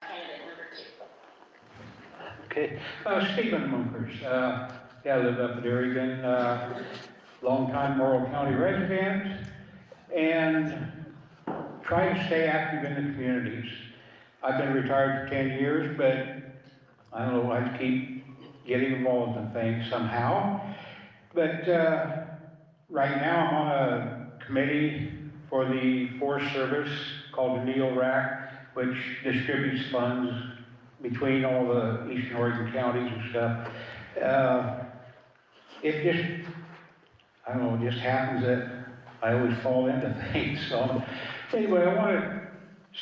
Candidate number 2. Okay, Stephen Munkers. I live up at Oregon, longtime Morrow County resident, and try to stay active in the communities. I've been retired for 10 years, but I don't know, I keep getting involved in things somehow. But right now I'm on a committee for the Forest Service called the NEORAC, which distributes funds between all the Eastern Oregon counties and stuff. It just, I don't know, it just happens that I always fall into things. So anyway, I want to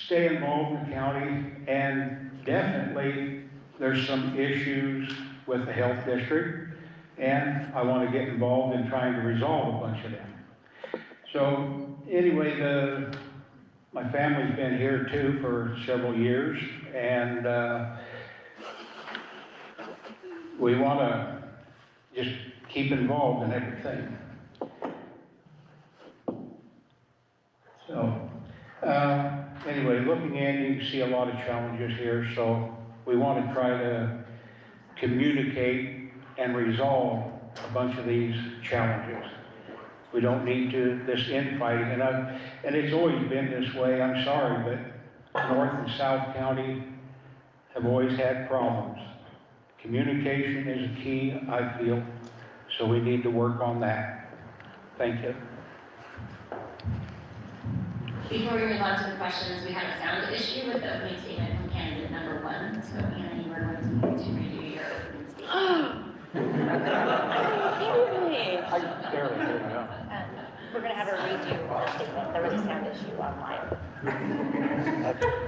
stay involved in the county, and definitely there's some issues with the health district, and I want to get involved in trying to resolve a bunch of them. So anyway, my family's been here too for several years, and we want to just keep involved in everything. So anyway, looking in, you can see a lot of challenges here, so we want to try to communicate and resolve a bunch of these challenges. We don't need this infighting, and it's always been this way. I'm sorry, but North and South County have always had problems. Communication is a key, I feel, so we need to work on that. Thank you. Before we move on to the questions, we have a sound issue with the opening statement from candidate number 1. So Anna, you are going to redo your opening statement. I barely hear you. We're going to have her redo her statement. There was a sound issue online.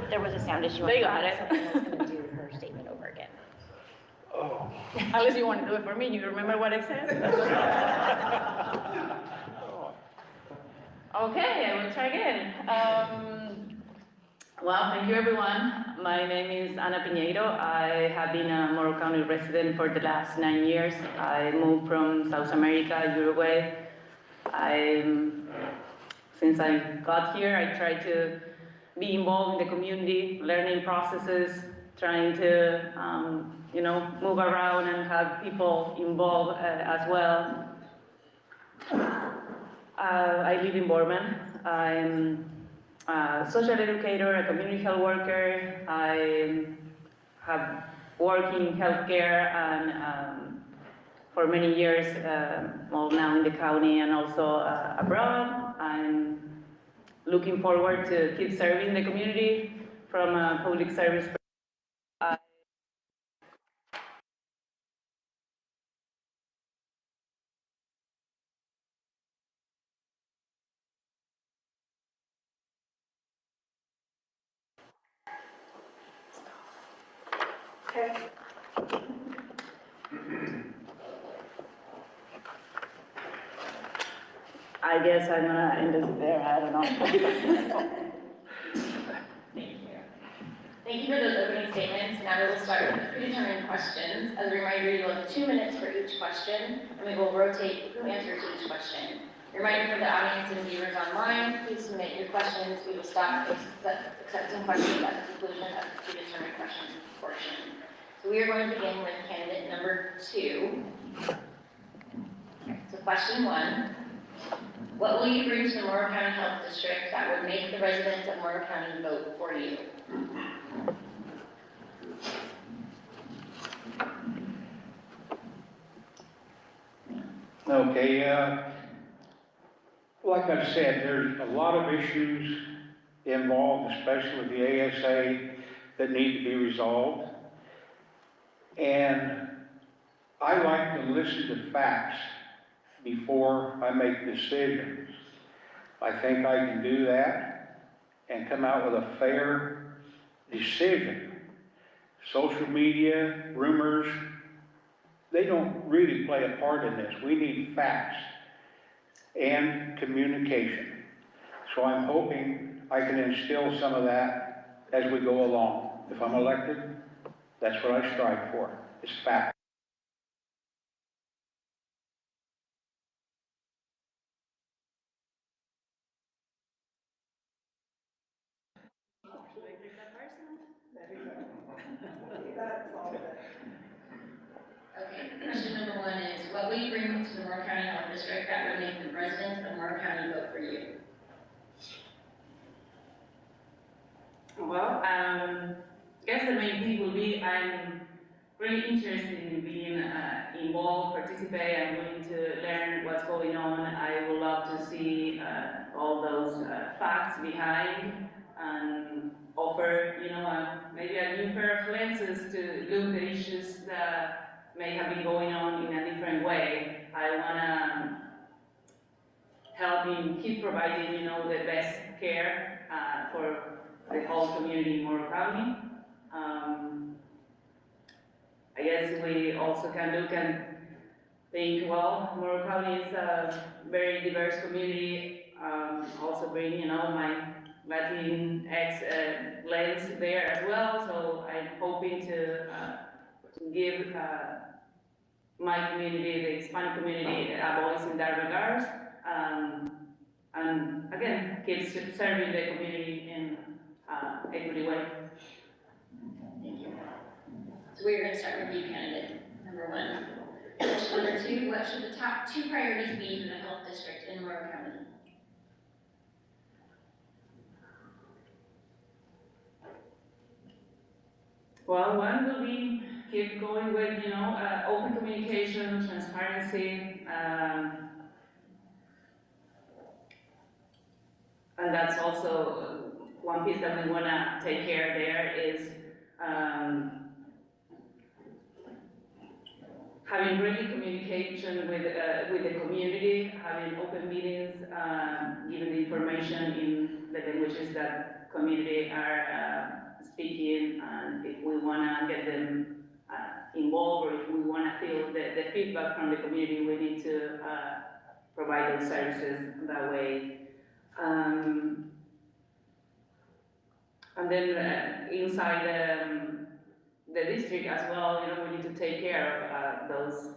There was a sound issue online. They got it. Someone was going to do her statement over again. Oh. Unless you want to do it for me, you remember what I said? Okay, I will try again. Well, thank you everyone. My name is Ana Piñeiro. I have been a Morrow County resident for the last 9 years. I moved from South America, Uruguay. Since I got here, I tried to be involved in the community, learning processes, trying to move around and have people involved as well. I live in Borman. I'm a social educator, a community health worker. I have worked in healthcare and for many years, well now in the county and also abroad. I'm looking forward to keep serving the community from a public service perspective. Okay. I guess I'm gonna end it there, I don't know. Thank you. Thank you for those opening statements. Now we will start with the predetermined questions. As a reminder, you will have 2 minutes for each question, and we will rotate who answers each question. Reminder for the audience and viewers online, please submit your questions. We will stop accepting questions at the conclusion of the predetermined questions portion. So we are going to begin with candidate number 2. So question 1. What will you bring to the Morrow County Health District that would make the residents of Morrow County vote for you? Okay, like I said, there's a lot of issues involved, especially with the ASA, that need to be resolved. And I like to listen to facts before I make decisions. I think I can do that and come out with a fair decision. Social media, rumors, they don't really play a part in this. We need facts and communication. So I'm hoping I can instill some of that as we go along. If I'm elected, that's what I strive for, is facts. Should I take that person? There we go. What will you bring to the Morrow County Health District that would make the residents of Morrow County vote for you? Well, guess the main thing will be I'm really interested in being involved, participate. I'm willing to learn what's going on. I would love to see all those facts behind and offer, maybe a new pair of lenses to look at issues that may have been going on in a different way. I want to help in keep providing, the best care for the whole community in Morrow County. I guess we also can look and think, well, Morrow County is a very diverse community. Also bring, my Latinx lens there as well. So I'm hoping to give my community, the Hispanic community, a voice in that regard. And again, keep serving the community in equity way. Thank you. So we're going to start with you, candidate number 1. Question number 2, what should the top 2 priorities be for the health district in Morrow County? Well, one will be keep going with, open communication, transparency, and that's also one piece that we want to take care there is having really communication with the community, having open meetings, giving the information in the languages that community are speaking, and if we want to get them involved, or if we want to feel the feedback from the community, we need to provide those services that way. And then inside the district as well, we need to take care of those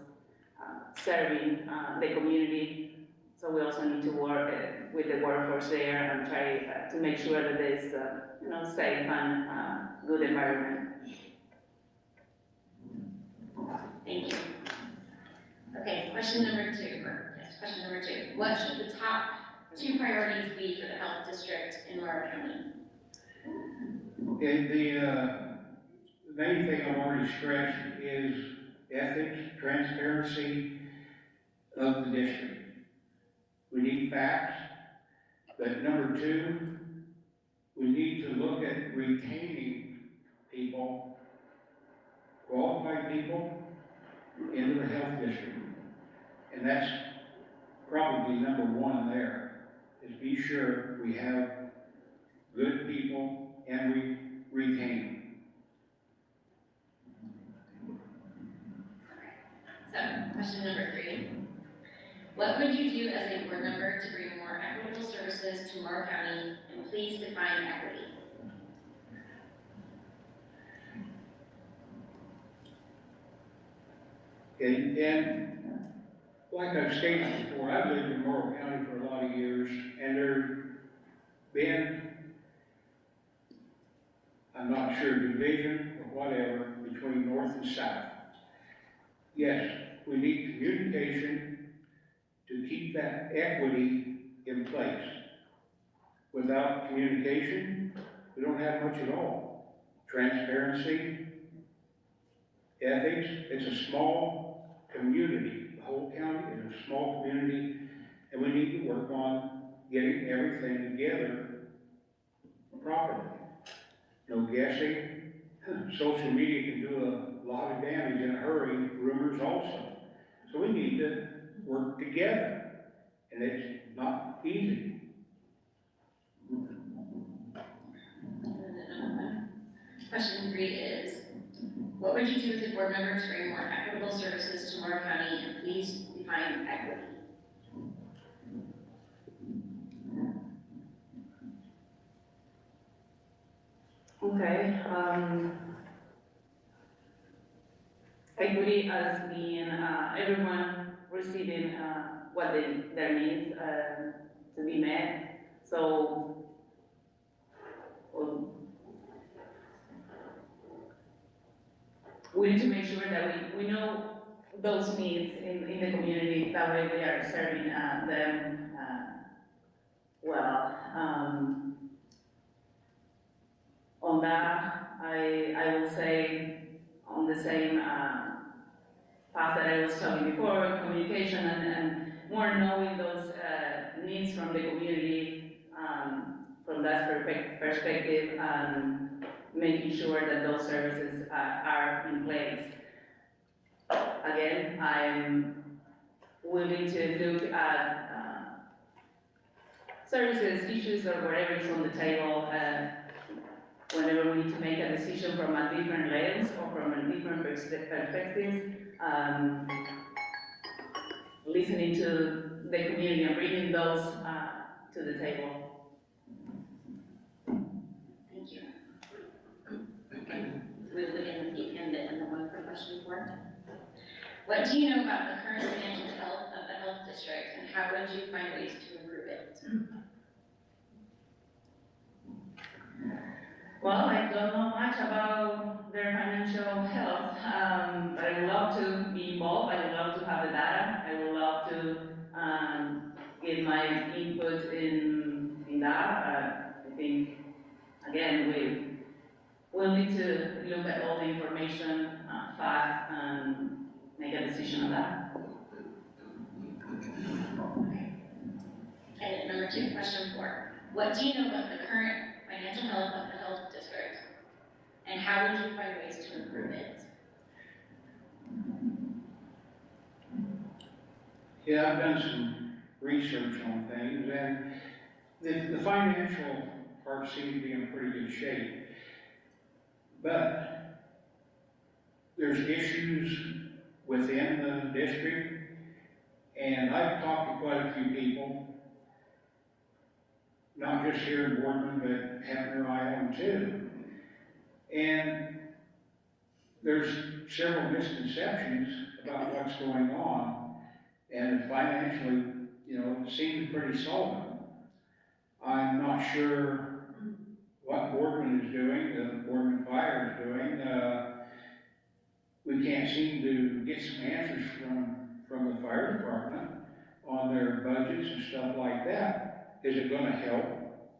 serving the community. So we also need to work with the workforce there and try to make sure that there's safe and good environment. Thank you. Okay, question number 2. Question number 2. What should the top 2 priorities be for the health district in Morrow County? Okay, the main thing I've already stressed is ethics, transparency of the district. We need facts. But number 2, we need to look at retaining people, qualified people, into the health district. And that's probably number 1 there, is be sure we have good people and we retain them. So, question number 3. What would you do as a board member to bring more equitable services to Morrow County, and please define equity? Okay, and like I've stated before, I've lived in Morrow County for a lot of years, and there's been, I'm not sure, division or whatever between north and south. Yes, we need communication to keep that equity in place. Without communication, we don't have much at all. Transparency, ethics, it's a small community. The whole county is a small community, and we need to work on getting everything together properly. No guessing. Social media can do a lot of damage in a hurry, rumors also. So we need to work together, and it's not easy. Question 3 is, what would you do as a board member to bring more equitable services to Morrow County, and please define equity? Okay, equity as being everyone receiving what their needs to be met. So, we need to make sure that we know those needs in the community. That way we are serving them well. On that, I will say on the same path that I was talking before, communication and more knowing those needs from the community from that perspective, and making sure that those services are in place. Again, I'm willing to look at services, issues, or whatever is on the table whenever we need to make a decision from a different lens or from a different perspective. Listening to the community and bringing those to the table. Thank you. Okay, we'll begin with you, Pam, and the one for question 4. What do you know about the current financial health of the health district, and how would you find ways to improve it? Well, I don't know much about their financial health, but I would love to be involved. I would love to have the data. I would love to give my input in that. I think, again, we'll need to look at all the information fast and make a decision on that. And number 2, question 4. What do you know about the current financial health of the health district, and how would you find ways to improve it? Yeah, I've done some research on things, and the financial part seems to be in pretty good shape. But there's issues within the district, and I've talked to quite a few people, not just here in Boardman, but having their eye on too. And there's several misconceptions about what's going on, and financially, it seems pretty solid. I'm not sure what Boardman is doing, the Boardman Fire is doing. We can't seem to get some answers from the fire department on their budgets and stuff like that. Is it going to help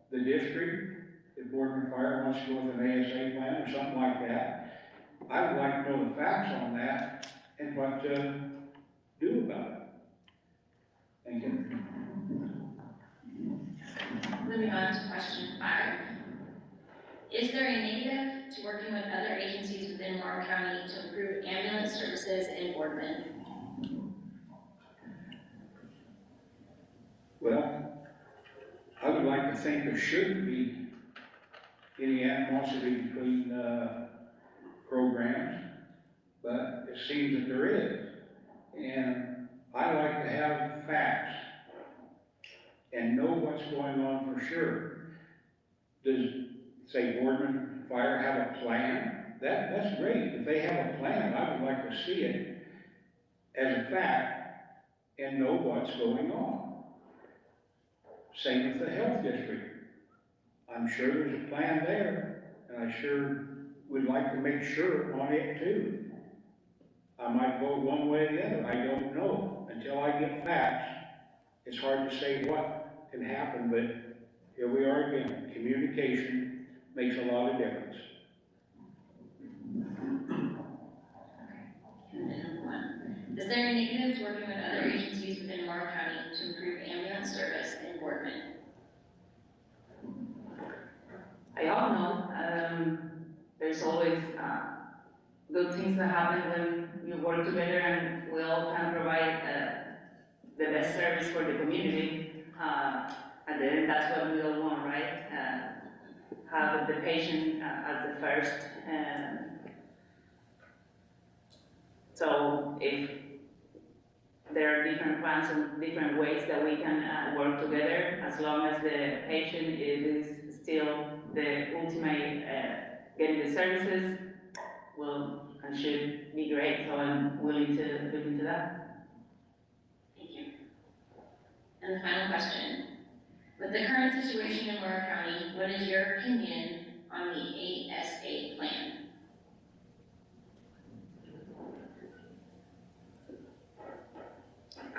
the district if Boardman Fire wants to go with an ASA plan or something like that? I would like to know the facts on that and what to do about it. Thank you. Moving on to question 5. Is there a negative to working with other agencies within Morrow County to improve ambulance services in Boardman? Well, I would like to think there shouldn't be any animosity between programs, but it seems that there is. And I like to have facts and know what's going on for sure. Does, say, Boardman Fire have a plan? That's great. If they have a plan, I would like to see it as a fact and know what's going on. Same with the health district. I'm sure there's a plan there, and I sure would like to make sure on it too. I might vote one way or the other, I don't know. Until I get facts, it's hard to say what can happen, but here we are again. Communication makes a lot of difference. And then number 1. Is there a negative to working with other agencies within Morrow County to improve ambulance service in Boardman? I hope not. There's always good things that happen when you work together and we all can provide the best service for the community. At the end, that's what we all want, right? Have the patient as the first. So if there are different plans and different ways that we can work together, as long as the patient is still the ultimate getting the services, will and should be great. So I'm willing to look into that. Thank you. And the final question. With the current situation in Morrow County, what is your opinion on the ASA plan?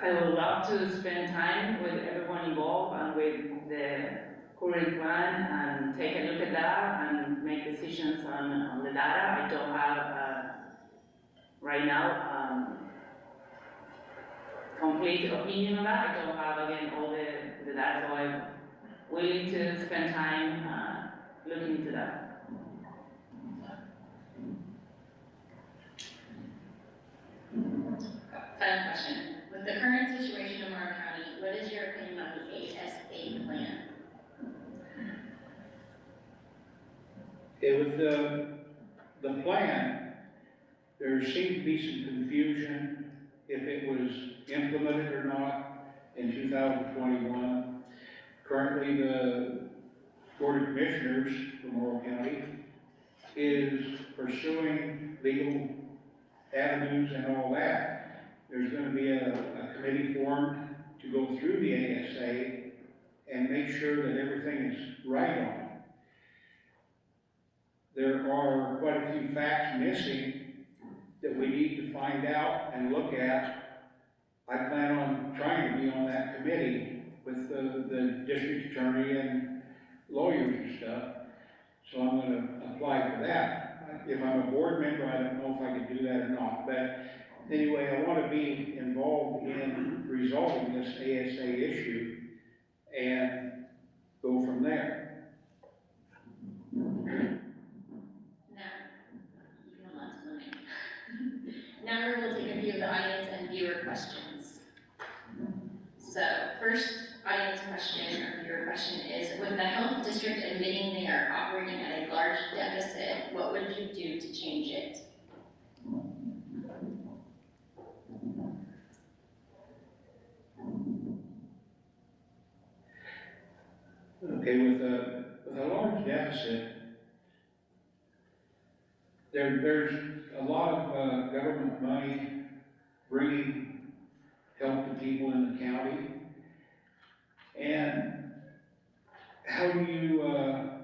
I would love to spend time with everyone involved and with the current plan and take a look at that and make decisions on the data. I don't have, right now, complete opinion on that. I don't have, again, all the data, so I'm willing to spend time looking into that. Final question. With the current situation in Morrow County, what is your opinion on the ASA plan? With the plan, there seemed to be some confusion if it was implemented or not in 2021. Currently, the Board of Commissioners for Morrow County is pursuing legal avenues and all that. There's going to be a committee formed to go through the ASA and make sure that everything is right on it. There are quite a few facts missing that we need to find out and look at. I plan on trying to be on that committee with the district attorney and lawyers and stuff. So I'm going to apply for that. If I'm a board member, I don't know if I can do that or not. But anyway, I want to be involved in resolving this ASA issue and go from there. Now we will take a few of the audience and viewer questions. So first audience question or viewer question is, with the health district admitting they are operating at a large deficit, what would you do to change it? Okay, with a large deficit, there's a lot of government money bringing help to people in the county. And how do you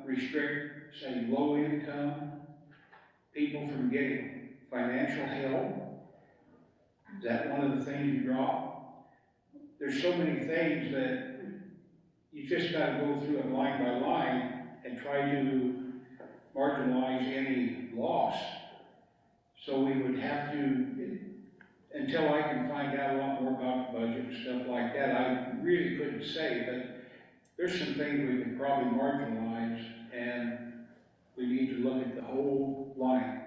restrict, say, low income people from getting financial help? Is that one of the things you drop? There's so many things that you just got to go through it line by line and try to marginalize any loss. So we would have to, until I can find out a lot more about the budget and stuff like that, I really couldn't say, but there's some things we can probably marginalize, and we need to look at the whole line.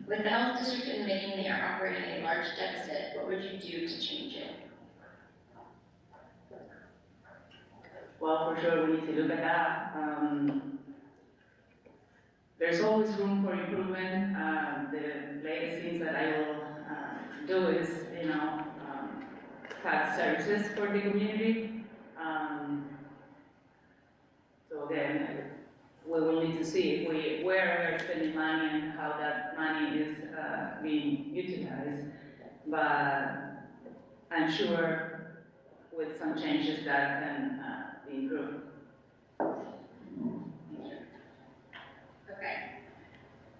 With the health district admitting they are operating a large deficit, what would you do to change it? Well, for sure, we need to look at that. There's always room for improvement. The latest things that I will do is, have services for the community. So again, we will need to see where we're spending money and how that money is being utilized. But I'm sure with some changes that can be improved. Okay.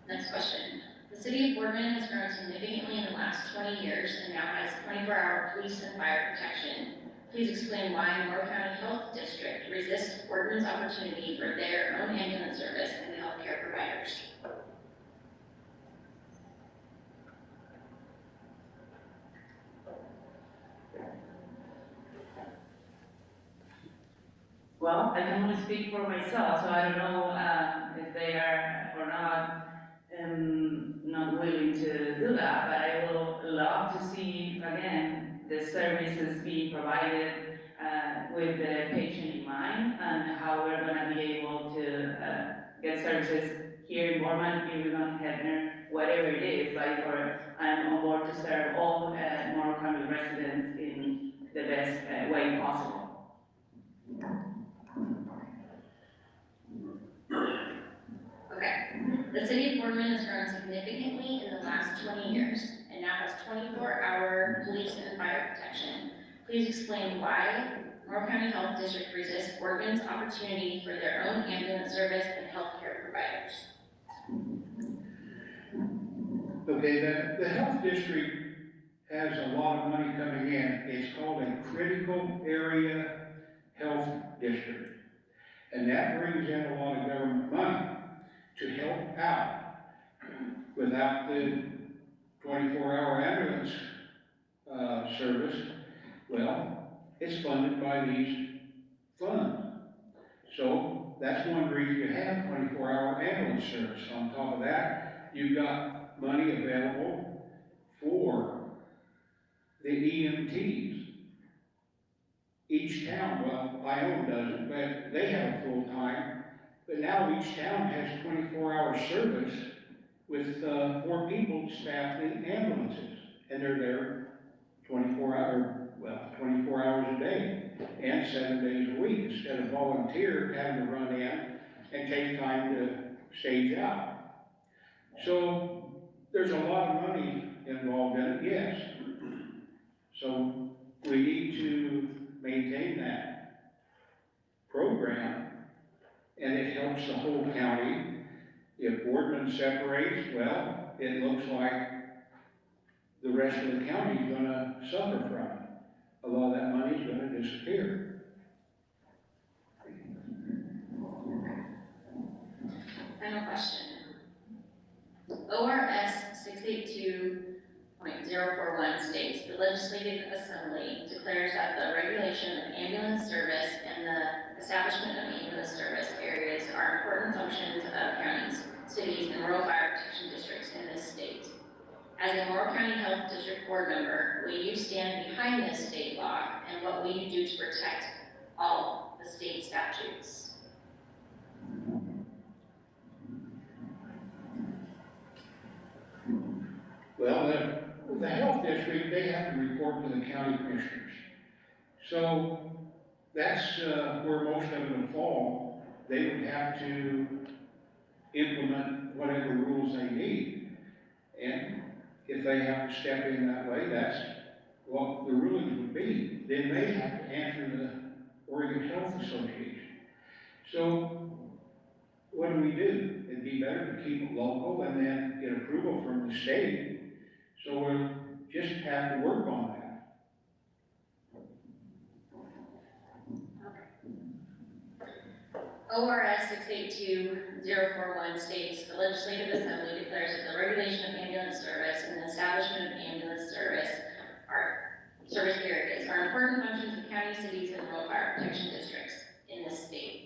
Next question. The city of Boardman has grown significantly in the last 20 years and now has 24-hour police and fire protection. Please explain why Morrow County Health District resists Boardman's opportunity for their own ambulance service and healthcare providers. Well, I can only speak for myself, so I don't know if they are or not willing to do that, but I will love to see, again, the services being provided with the patient in mind and how we're going to be able to get services here in Boardman, Irvine, Hedner, whatever it is, I'm on board to serve all Morrow County residents in the best way possible. Okay. The city of Boardman has grown significantly in the last 20 years and now has 24-hour police and fire protection. Please explain why Morrow County Health District resists Boardman's opportunity for their own ambulance service and healthcare providers. Okay, the health district has a lot of money coming in. It's called a critical area health district. And that brings in a lot of government money to help out. Without the 24-hour ambulance service, well, it's funded by these funds. So that's one reason you have 24-hour ambulance service. On top of that, you've got money available for the EMTs. Each town, well, Ione doesn't, but they have a full-time. But now each town has 24-hour service with 4 people staffing ambulances. And they're there 24 hours a day and 7 days a week, instead of volunteer having to run in and take time to stage out. So there's a lot of money involved in it, yes. So we need to maintain that program, and it helps the whole county. If Boardman separates, well, it looks like the rest of the county is gonna suffer from it. A lot of that money is gonna disappear. Final question. ORS 682.041 states, the Legislative Assembly declares that the regulation of ambulance service and the establishment of ambulance service areas are important functions of counties, cities, and rural fire protection districts in this state. As a Morrow County Health District Board member, will you stand behind this state law, and what will you do to protect all the state statutes? Well, the health district, they have to report to the county commissioners. So that's where most of them fall. They would have to implement whatever rules they need. And if they have to step in that way, that's what the rulings would be. Then they have to answer the Oregon Health Association. So what do? It'd be better to keep it local and then get approval from the state. So we'll just have to work on that. ORS 682.041 states, the Legislative Assembly declares that the regulation of ambulance service and the establishment of ambulance service areas are important functions of county, cities, and rural fire protection districts in this state.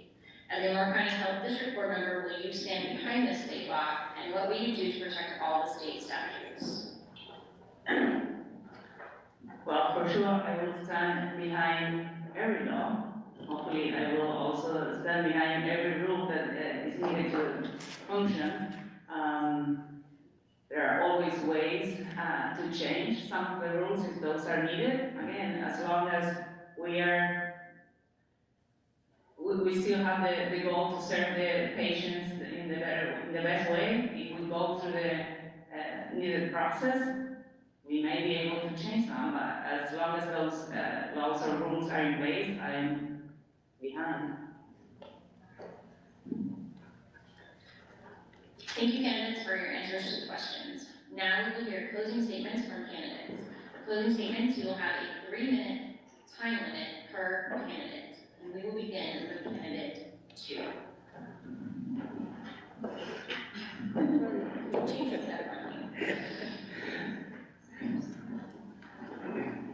As a Morrow County Health District Board member, will you stand behind this state law, and what will you do to protect all the state statutes? Well, for sure, I will stand behind every law. Hopefully, I will also stand behind every rule that is needed to function. There are always ways to change some of the rules if those are needed. Again, as long as we still have the goal to serve the patients in the best way. If we go through the needed process, we may be able to change them, but as long as those laws or rules are in place, I'm behind. Thank you, candidates, for your answers to the questions. Now we will hear closing statements from candidates. For closing statements, you will have a 3-minute time limit per candidate. And we will begin with candidate 2.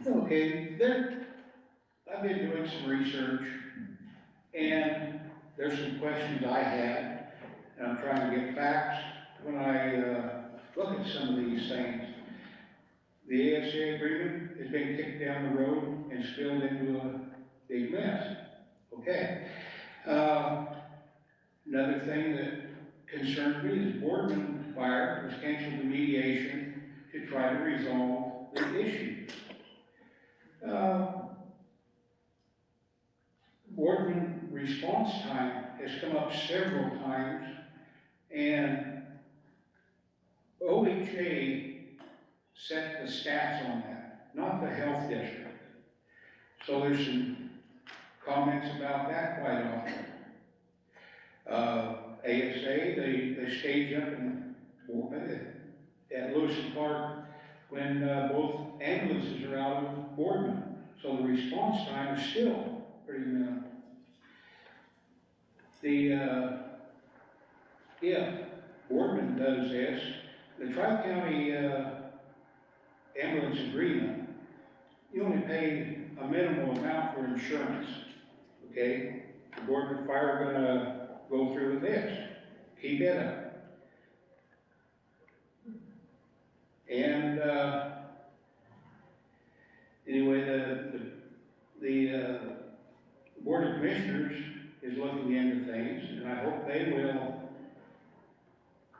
Okay, I've been doing some research, and there's some questions I had, and I'm trying to get facts when I look at some of these things. The ASA agreement has been kicked down the road and spilled into a big mess. Okay. Another thing that concerns me is Boardman Fire has canceled the mediation to try to resolve the issue. Boardman response time has come up several times, and OHA set the stats on that, not the health district. So there's some comments about that quite often. ASA, they stage up and at Lewis and Clark when both ambulances are out of Boardman. So the response time is still pretty minimal. If Boardman does this, the Tri-County ambulance agreement, you only pay a minimal amount for insurance, okay? The Boardman Fire are gonna go through with this, keep it up. And, anyway, the Board of Commissioners is looking into things, and I hope they will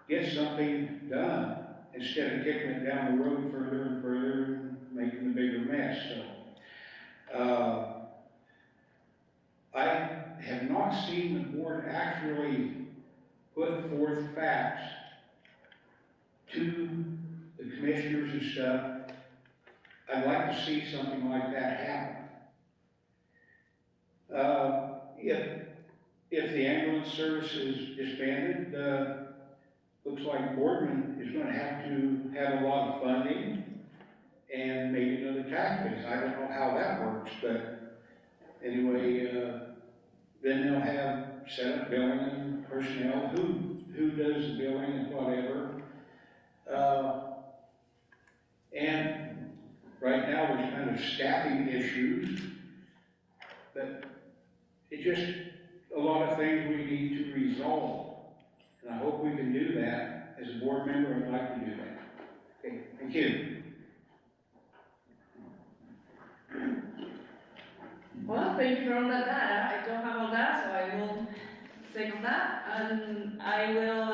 get something done instead of kicking it down the road further and further and making a bigger mess, so. I have not seen the board actually put forth facts to the commissioners and stuff. I'd like to see something like that happen. If the ambulance service is disbanded, looks like Boardman is gonna have to have a lot of funding and maybe another tax base. I don't know how that works, but anyway, then they'll have set up billing and personnel, who does the billing and whatever. And right now there's kind of staffing issues, but it's just a lot of things we need to resolve. And I hope we can do that. As a board member, I'd like to do that. Okay, thank you. Well, thank you for all that data. I don't have all that, so I will second that. And I will,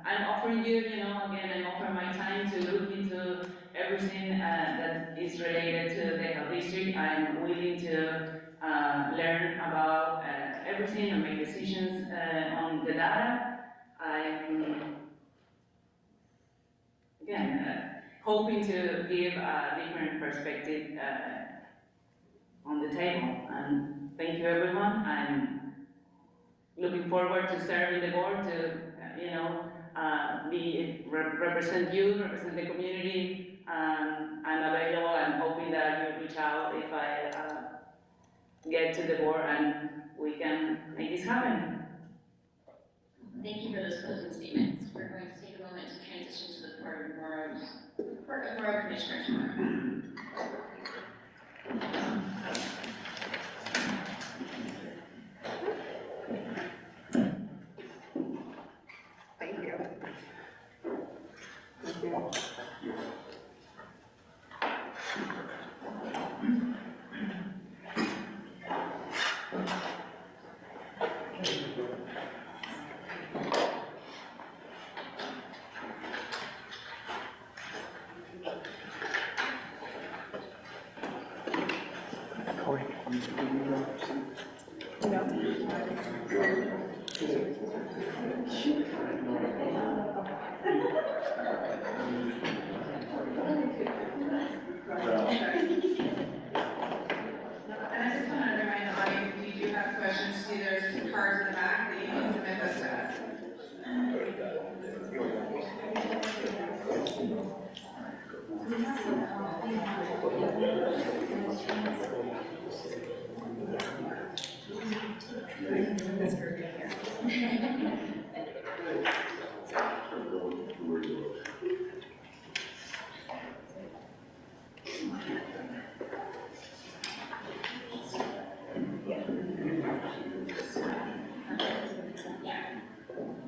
I'm offering you, again, I'm offering my time to look into everything that is related to the health district. I'm willing to learn about everything and make decisions on the data. I'm, again, hoping to give a different perspective on the table. And thank you, everyone. I'm looking forward to serving the board to, represent you, represent the community. I'm available. I'm hoping that you reach out if I get to the board and we can make this happen. Thank you for those closing statements. We're going to take a moment to transition to the Court of Morrow Commissioner tomorrow. Thank you. And I just want to remind the audience, if you do have questions, see there's cards in the back that you can submit those to us.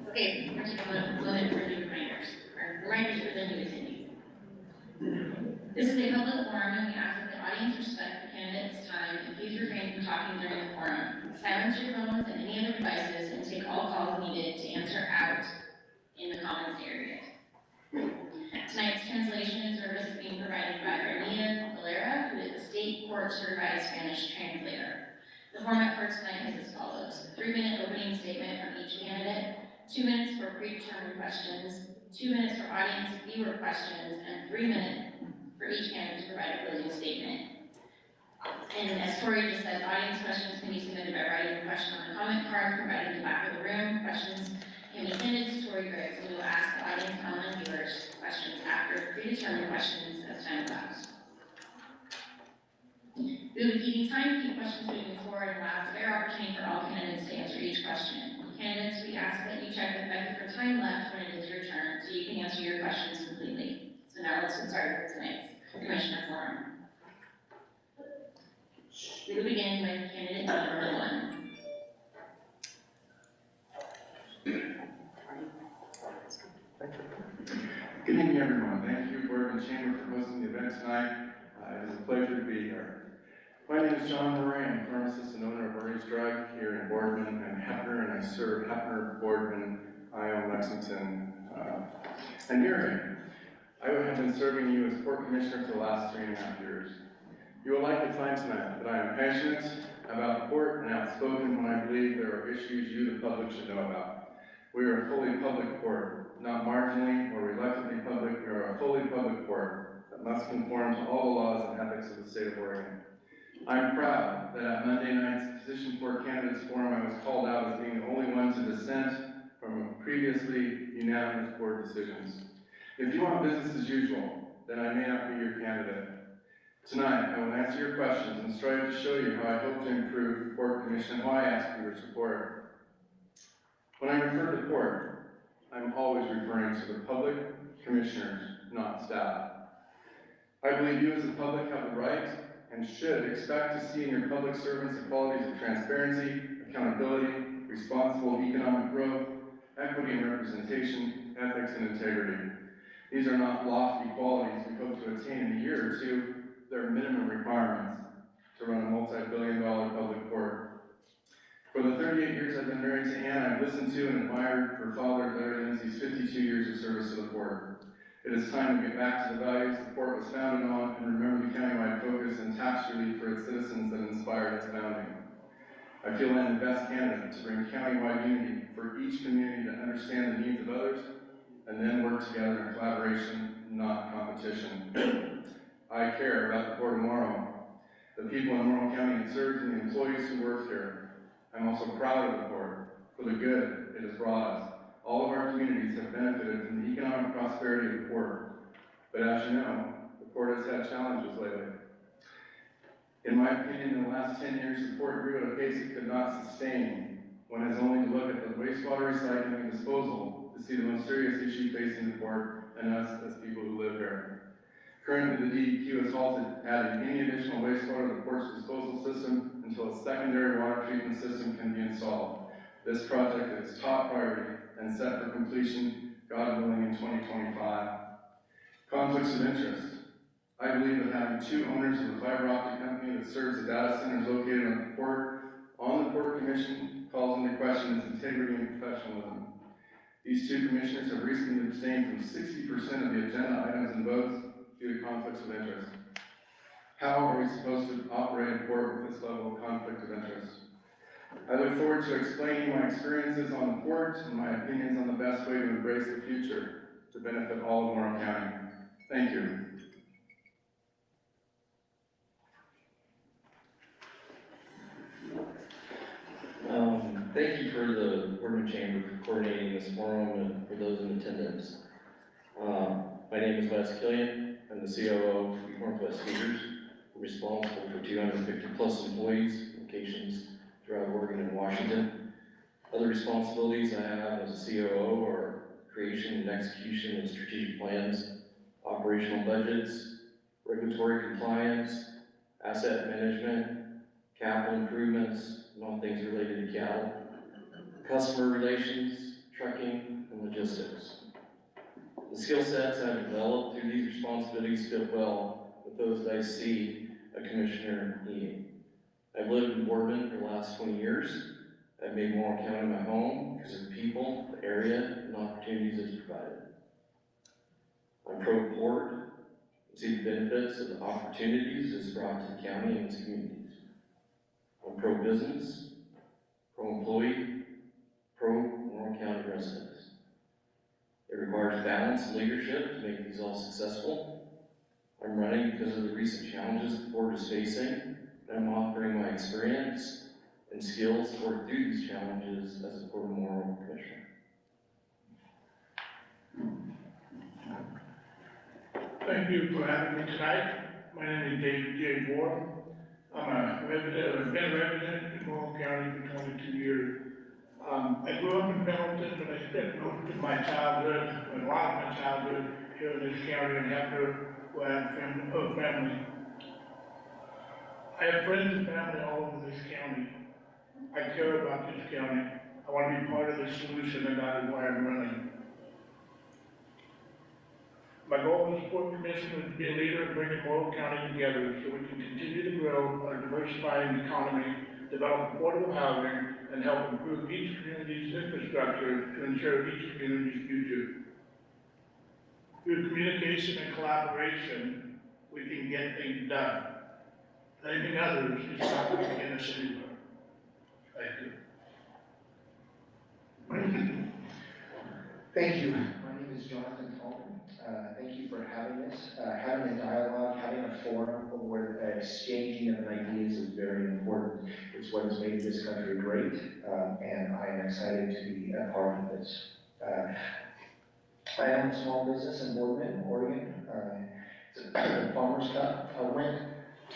Okay, we're taking a moment for new reminders, or reminders for the new attendees. This is a public forum, and we ask that the audience respect the candidate's time and please refrain from talking during the forum. Silence your phones and any other devices and take all calls needed to answer out in the commons area. Tonight's translation and service is being provided by Arnia Valera, who is a state court certified Spanish translator. The format for tonight is as follows: 3-minute opening statement from each candidate, 2 minutes for predetermined questions, 2 minutes for audience viewer questions, and 3 minutes for each candidate to provide a closing statement. And as Tori just said, audience questions can be submitted by writing a question on the comment card provided in the back of the room. Questions Can be handed to Tori Griggs, and we will ask the audience and online viewers questions after predetermined questions as time allows. We will be keeping time to keep questions moving forward and allow a fair opportunity for all candidates to answer each question. Candidates, we ask that you check with Becky for time left when it is your turn, so you can answer your questions completely. So now let's get started with tonight's Commissioner Forum. We will begin with candidate number 1. Good evening, everyone. Thank you, Board and Chamber, for hosting the event tonight. It is a pleasure to be here. My name is John Morrow. I'm a pharmacist and owner of Murray's Drug here in Boardman and Hefner, and I serve Hefner, Boardman, Ione, Lexington, and Erie. I have been serving you as Port Commissioner for the last 3.5 years. You will likely find tonight that I am passionate about the port and outspoken when I believe there are issues you, the public, should know about. We are a fully public port, not marginally or reluctantly public. We are a fully public port that must conform to all the laws and ethics of the state of Oregon. I'm proud that at Monday night's Position 4 Candidates Forum, I was called out as being the only one to dissent from previously unanimous board decisions. If you want business as usual, then I may not be your candidate. Tonight, I will answer your questions and strive to show you how I hope to improve the Port Commission and why I ask for your support. When I refer to port, I'm always referring to the public commissioners, not staff. I believe you as the public have the right and should expect to see in your public servants the qualities of transparency, accountability, responsible economic growth, equity and representation, ethics and integrity. These are not lofty qualities we hope to attain in a year or two. They're minimum requirements to run a multi-billion-dollar public port. For the 38 years I've been married to Ann, I've listened to and admired her father, Larry Lindsay's 52 years of service to the port. It is time to get back to the values the port was founded on and remember the countywide focus and tax relief for its citizens that inspired its founding. I feel I'm the best candidate to bring countywide unity for each community to understand the needs of others and then work together in collaboration, not competition. I care about the Port of Morrow, the people in Morrow County it serves, and the employees who work here. I'm also proud of the port for the good it has brought us. All of our communities have benefited from the economic prosperity of the port. But as you know, the port has had challenges lately. In my opinion, in the last 10 years, the port grew at a pace it could not sustain. One has only to look at the wastewater recycling and disposal to see the most serious issue facing the port and us as people who live here. Currently, the DEQ has halted adding any additional wastewater to the port's disposal system until a secondary water treatment system can be installed. This project is top priority and set for completion, God willing, in 2025. Conflicts of interest. I believe that having two owners of a fiber optic company that serves the data centers located on the Port Commission calls into question its integrity and professionalism. These two commissioners have recently abstained from 60% of the agenda items and votes due to conflicts of interest. How are we supposed to operate a port with this level of conflict of interest? I look forward to explaining my experiences on the port and my opinions on the best way to embrace the future to benefit all of Morrow County. Thank you. Thank you for the Boardman Chamber for coordinating this forum and for those in attendance. My name is Wes Killian. I'm the COO of Northwest Feeders. We're responsible for 250 plus employees, locations throughout Oregon and Washington. Other responsibilities I have as a COO are creation and execution of strategic plans, operational budgets, regulatory compliance, asset management, capital improvements, and all things related to cattle, customer relations, trucking, and logistics. The skill sets I've developed through these responsibilities fit well with those that I see a commissioner needing. I've lived in Boardman for the last 20 years. I've made Morrow County my home because of the people, the area, and opportunities it's provided. I'm pro-port and see the benefits of the opportunities it's brought to the county and its communities. I'm pro-business, pro-employee, pro-Morrow County residents. It requires balance and leadership to make these all successful. I'm running because of the recent challenges the board is facing, and I'm offering my experience and skills to work through these challenges as a Port of Morrow Commissioner. Thank you for having me tonight. My name is David J. Moore. I'm a resident, I've been a resident in Morrow County for 22 years. I grew up in Pendleton, but I spent most of my childhood, and a lot of my childhood, here in this county in Hefner, where I have family. I have friends and family all over this county. I care about this county. I want to be part of the solution, and that is why I'm running. My goal as POM Commissioner is to be a leader in bringing Morrow County together so we can continue to grow our diversifying economy, develop affordable housing, and help improve each community's infrastructure to ensure each community's future. Through communication and collaboration, we can get things done. Blaming others is not going to get us anywhere. Thank you. Thank you. My name is Jonathan Tallman. Thank you for having this. Having a dialogue, having a forum where exchanging of ideas is very important. It's what has made this country great, and I am excited to be a part of this. I own a small business in Boardman, Oregon. It's a Farmer's Cup. I went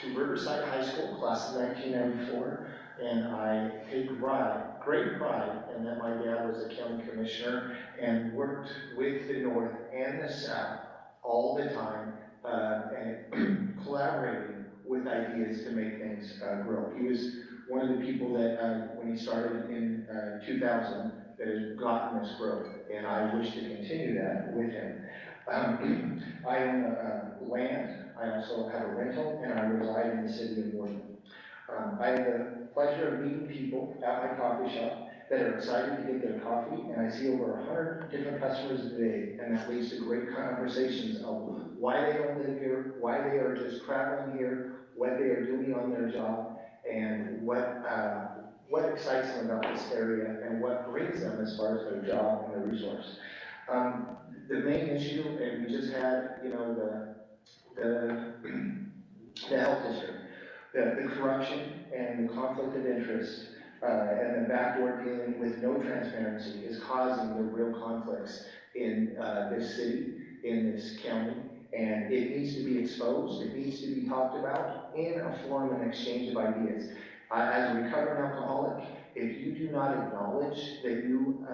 to Riverside High School, class of 1994, and I take great pride in that my dad was a county commissioner and worked with the North and the South all the time, and collaborating with ideas to make things grow. He was one of the people that, when he started in 2000, that has gotten this growth, and I wish to continue that with him. I own land, I also have a rental, and I reside in the city of Morrow. I have the pleasure of meeting people at my coffee shop that are excited to get their coffee, and I see over 100 different customers a day, and that leads to great conversations of why they don't live here, why they are just traveling here, what they are doing on their job, and what excites them about this area, and what brings them as far as their job and their resource. The main issue, and we just had, the health district, the corruption and the conflict of interest, and the backdoor dealing with no transparency is causing the real conflicts in this city, in this county, and it needs to be exposed, it needs to be talked about in a forum and exchange of ideas. As a recovering alcoholic, if you do not acknowledge that you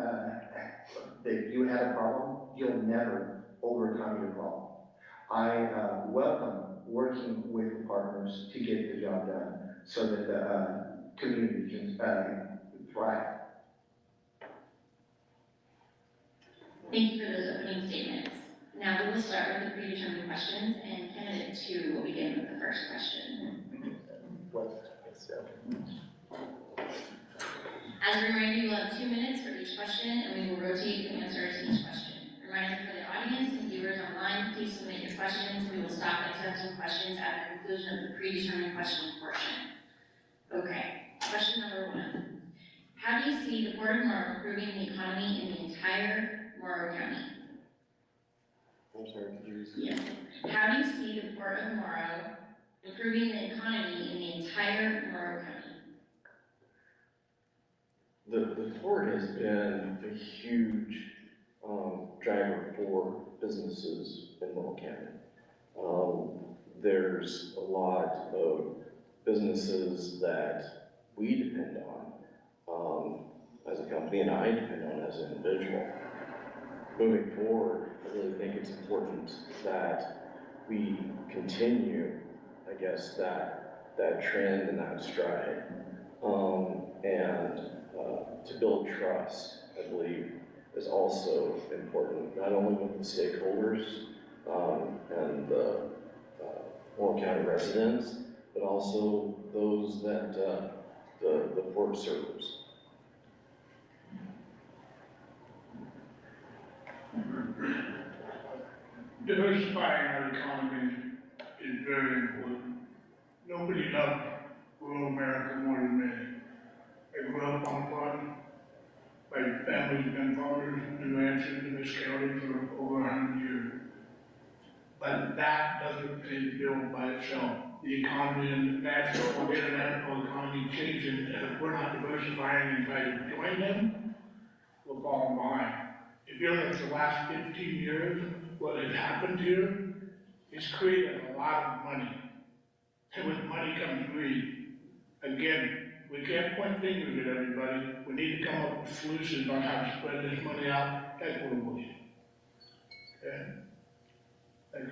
had a problem, you'll never overcome your problem. I welcome working with partners to get the job done so that the community can thrive. Thank you for those opening statements. Now we will start with the predetermined questions, and candidate 2 will begin with the first question. As a reminder, you will have 2 minutes for each question, and we will rotate the answer to each question. Reminder for the audience and viewers online, please submit your questions. We will stop accepting questions at the conclusion of the predetermined question portion. Okay, question number 1. How do you see the Port of Morrow improving the economy in the entire Morrow County? I'm sorry, could you repeat? Yes. How do you see the Port of Morrow improving the economy in the entire Morrow County? The port has been a huge driver for businesses in Morrow County. There's a lot of businesses that we depend on as a company, and I depend on as an individual. Moving forward, I really think it's important that we continue, I guess, that trend and that stride, and to build trust, I believe, is also important, not only with the stakeholders and the Morrow County residents, but also those that the port serves. Diversifying our economy is very important. Nobody loved rural America more than me. I grew up on a farm. My family's been farmers and ranchers in this county for over 100 years. But that doesn't pay the bill by itself. The economy and the national and international economy changing, and if we're not diversifying and trying to join them, we'll fall behind. If you look at the last 15 years, what has happened here it's created a lot of money. And with money comes greed. Again, we can't point fingers at everybody. We need to come up with solutions on how to spread this money out equitably. Okay? Thank you.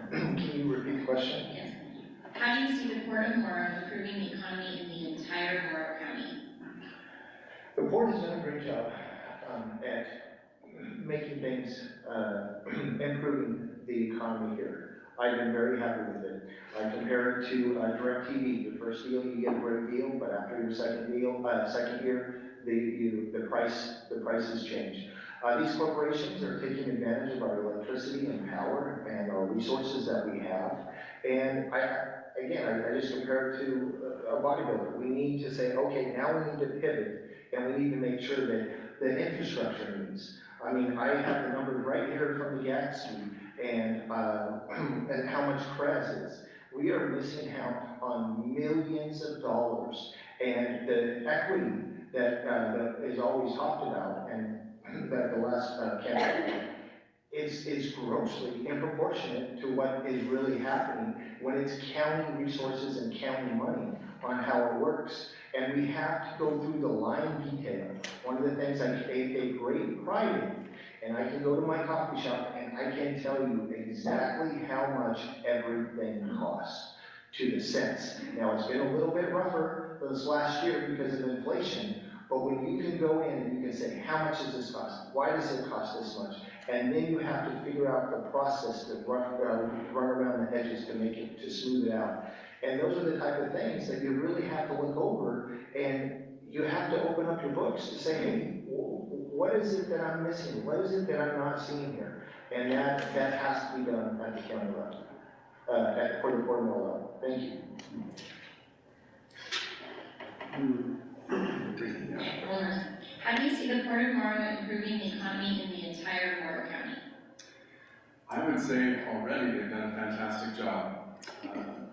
Can you repeat the question? Yes. How do you see the Port of Morrow improving the economy in the entire Morrow County? The board has done a great job at making things, improving the economy here. I've been very happy with it. I compare it to DirecTV. Your first deal, you get a great deal, but after your second deal, second year, the prices change. These corporations are taking advantage of our electricity and power and our resources that we have. And I just compare it to a bodybuilder. We need to say, okay, now we need to pivot, and we need to make sure that the infrastructure needs. I mean, I have the numbers right here from the gas fee and how much CREZ is. We are missing out on millions of dollars, and the equity that is always talked about, and that the last candidate is grossly disproportionate to what is really happening when it's county resources and county money on how it works. And we have to go through the line detail. One of the things I take a great pride in, and I can go to my coffee shop and I can tell you exactly how much everything costs to the cents. Now, it's been a little bit rougher this last year because of inflation, but when you can go in and you can say, how much does this cost? Why does it cost this much? And then you have to figure out the process to run around the edges to make it, to smooth it out. And those are the type of things that you really have to look over, and you have to open up your books to say, hey, what is it that I'm missing? What is it that I'm not seeing here? And that has to be done at the county level, for the Port of Morrow level. Thank you. How do you see the Port of Morrow improving the economy in the entire Morrow County? I would say already they've done a fantastic job.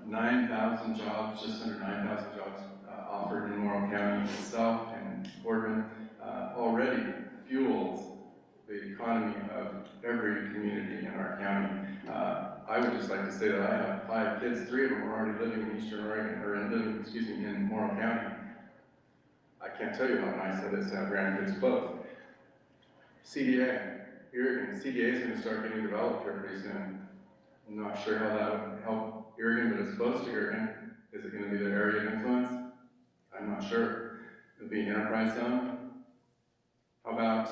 9,000 jobs, just under 9,000 jobs offered in Morrow County itself and Boardman already fuels the economy of every community in our county. I would just like to say that I have 5 kids, 3 of them are already living in Eastern Oregon, or in Morrow County. I can't tell you how nice that is to have grandkids both. CDA, CDA is going to start getting developed here pretty soon. I'm not sure how that would help Oregon, but it's close to Oregon. Is it going to be the area of influence? I'm not sure. It'll be an enterprise zone. How about,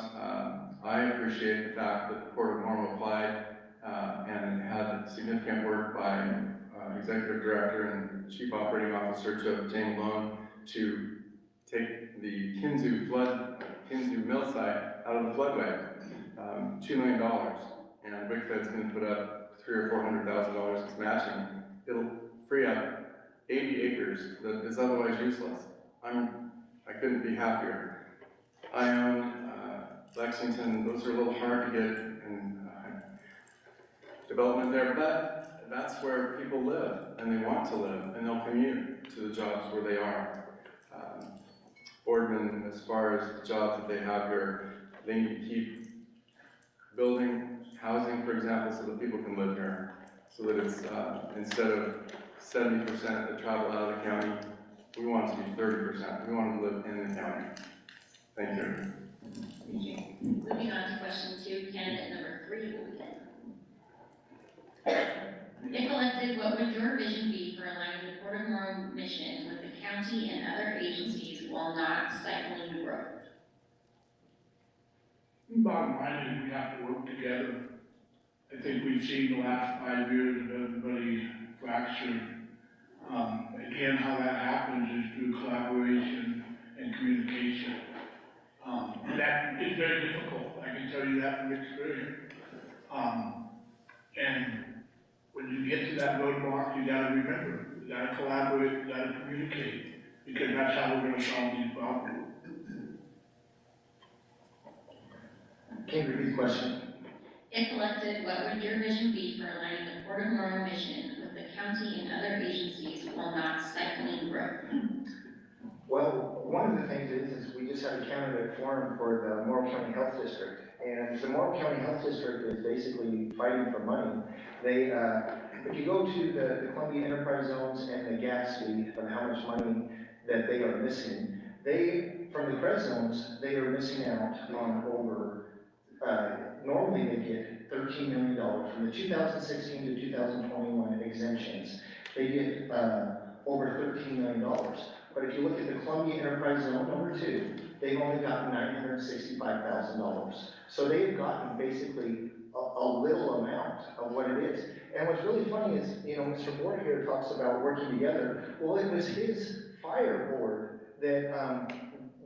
I appreciate the fact that the Port of Morrow applied and had significant work by Executive Director and Chief Operating Officer to obtain a loan to take the Kinzu mill site out of the floodway. $2 million. And WICFED's going to put up $300,000 or $400,000 as matching. It'll free up 80 acres that is otherwise useless. I couldn't be happier. Ione, Lexington, those are a little hard to get in development there, but that's where people live, and they want to live, and they'll commute to the jobs where they are. Boardman, as far as the jobs that they have here, they need to keep building housing, for example, so that people can live here. So that it's, instead of 70% that travel out of the county, we want it to be 30%. We want them to live in the county. Thank you. Moving on to question 2, candidate number 3 will begin. If elected, what would your vision be for aligning the Port of Morrow mission with the county and other agencies while not stifling growth? Bottom line is we have to work together. I think we've seen the last 5 years of everybody fractured. Again, how that happens is through collaboration and communication. And that is very difficult, I can tell you that from experience. And when you get to that roadblock, you gotta remember, you gotta collaborate, you gotta communicate, because that's how we're gonna solve these problems. Can you repeat the question? If elected, what would your vision be for aligning the Port of Morrow mission with the county and other agencies while not stifling growth? Well, one of the things is we just had a candidate forum for the Morrow County Health District, And the Morrow County Health District is basically fighting for money. They, if you go to the Columbia Enterprise Zones and the Gatsby of how much money that they are missing, from the CREZ zones, they are missing out on over, normally they get $13 million from the 2016 to 2021 exemptions. They get over $13 million. But if you look at the Columbia Enterprise Zone number 2, they've only gotten $965,000. So they've gotten basically a little amount of what it is. And what's really funny is, you know, Mr. Moore here talks about working together. Well, it was his fire board that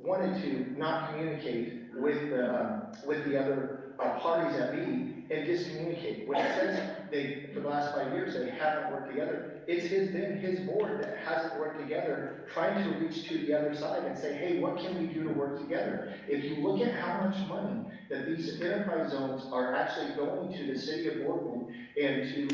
wanted to not communicate with the other parties at B and discommunicate. When it says they, for the last 5 years, they haven't worked together, it's been his board that hasn't worked together, trying to reach to the other side and say, hey, what can we do to work together? If you look at how much money that these enterprise zones are actually going to the city of Boardman and to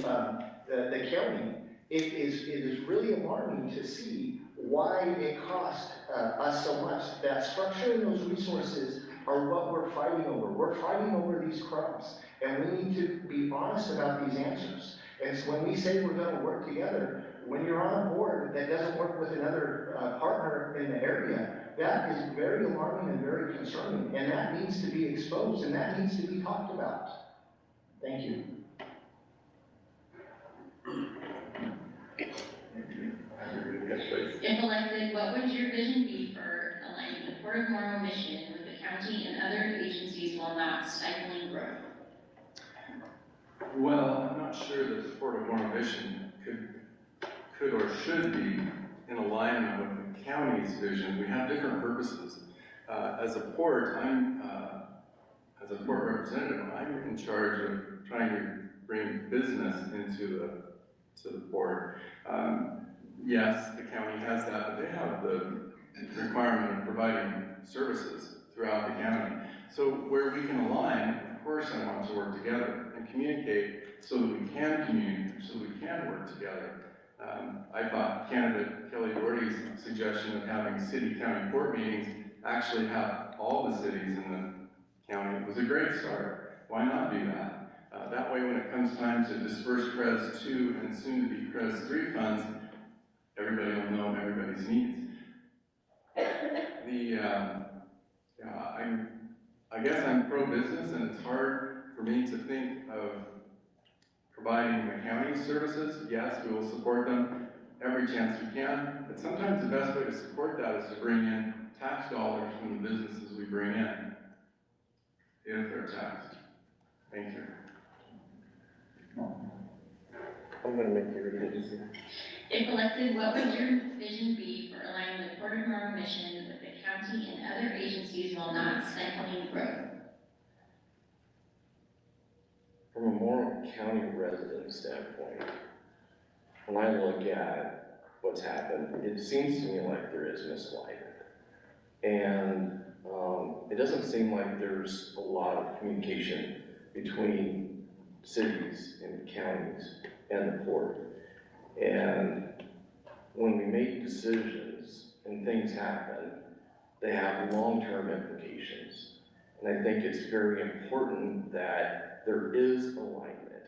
the county, it is really alarming to see why it cost us so much. That structure and those resources are what we're fighting over. We're fighting over these crumbs, and we need to be honest about these answers. And so when we say we're going to work together, when you're on a board that doesn't work with another partner in the area, that is very alarming and very concerning, and that needs to be exposed, and that needs to be talked about. Thank you. If elected, what would your vision be for aligning the Port of Morrow mission with the county and other agencies while not stifling growth? Well, I'm not sure that the Port of Morrow mission could or should be in alignment with the county's vision. We have different purposes. As a port, as a port representative, I'm in charge of trying to bring business into the port. Yes, the county has that, but they have the requirement of providing services throughout the county. So where we can align, of course I want to work together and communicate so that we can communicate, so that we can work together. I thought candidate Kelly Doherty's suggestion of having city-county port meetings actually have all the cities in the county was a great start. Why not do that? That way when it comes time to disperse CREZ 2 and soon to be CREZ 3 funds, everybody will know everybody's needs. I guess I'm pro-business, and it's hard for me to think of providing the county services. Yes, we will support them every chance we can, but sometimes the best way to support that is to bring in tax dollars from the businesses we bring in, if they're taxed. Thank you. I'm gonna make you read it. If elected, what would your vision be for aligning the Port of Morrow mission with the county and other agencies while not stifling growth? From a Morrow County resident standpoint, when I look at what's happened, it seems to me like there is misalignment. And it doesn't seem like there's a lot of communication between cities and counties and the port. And when we make decisions and things happen, they have long-term implications. And I think it's very important that there is alignment,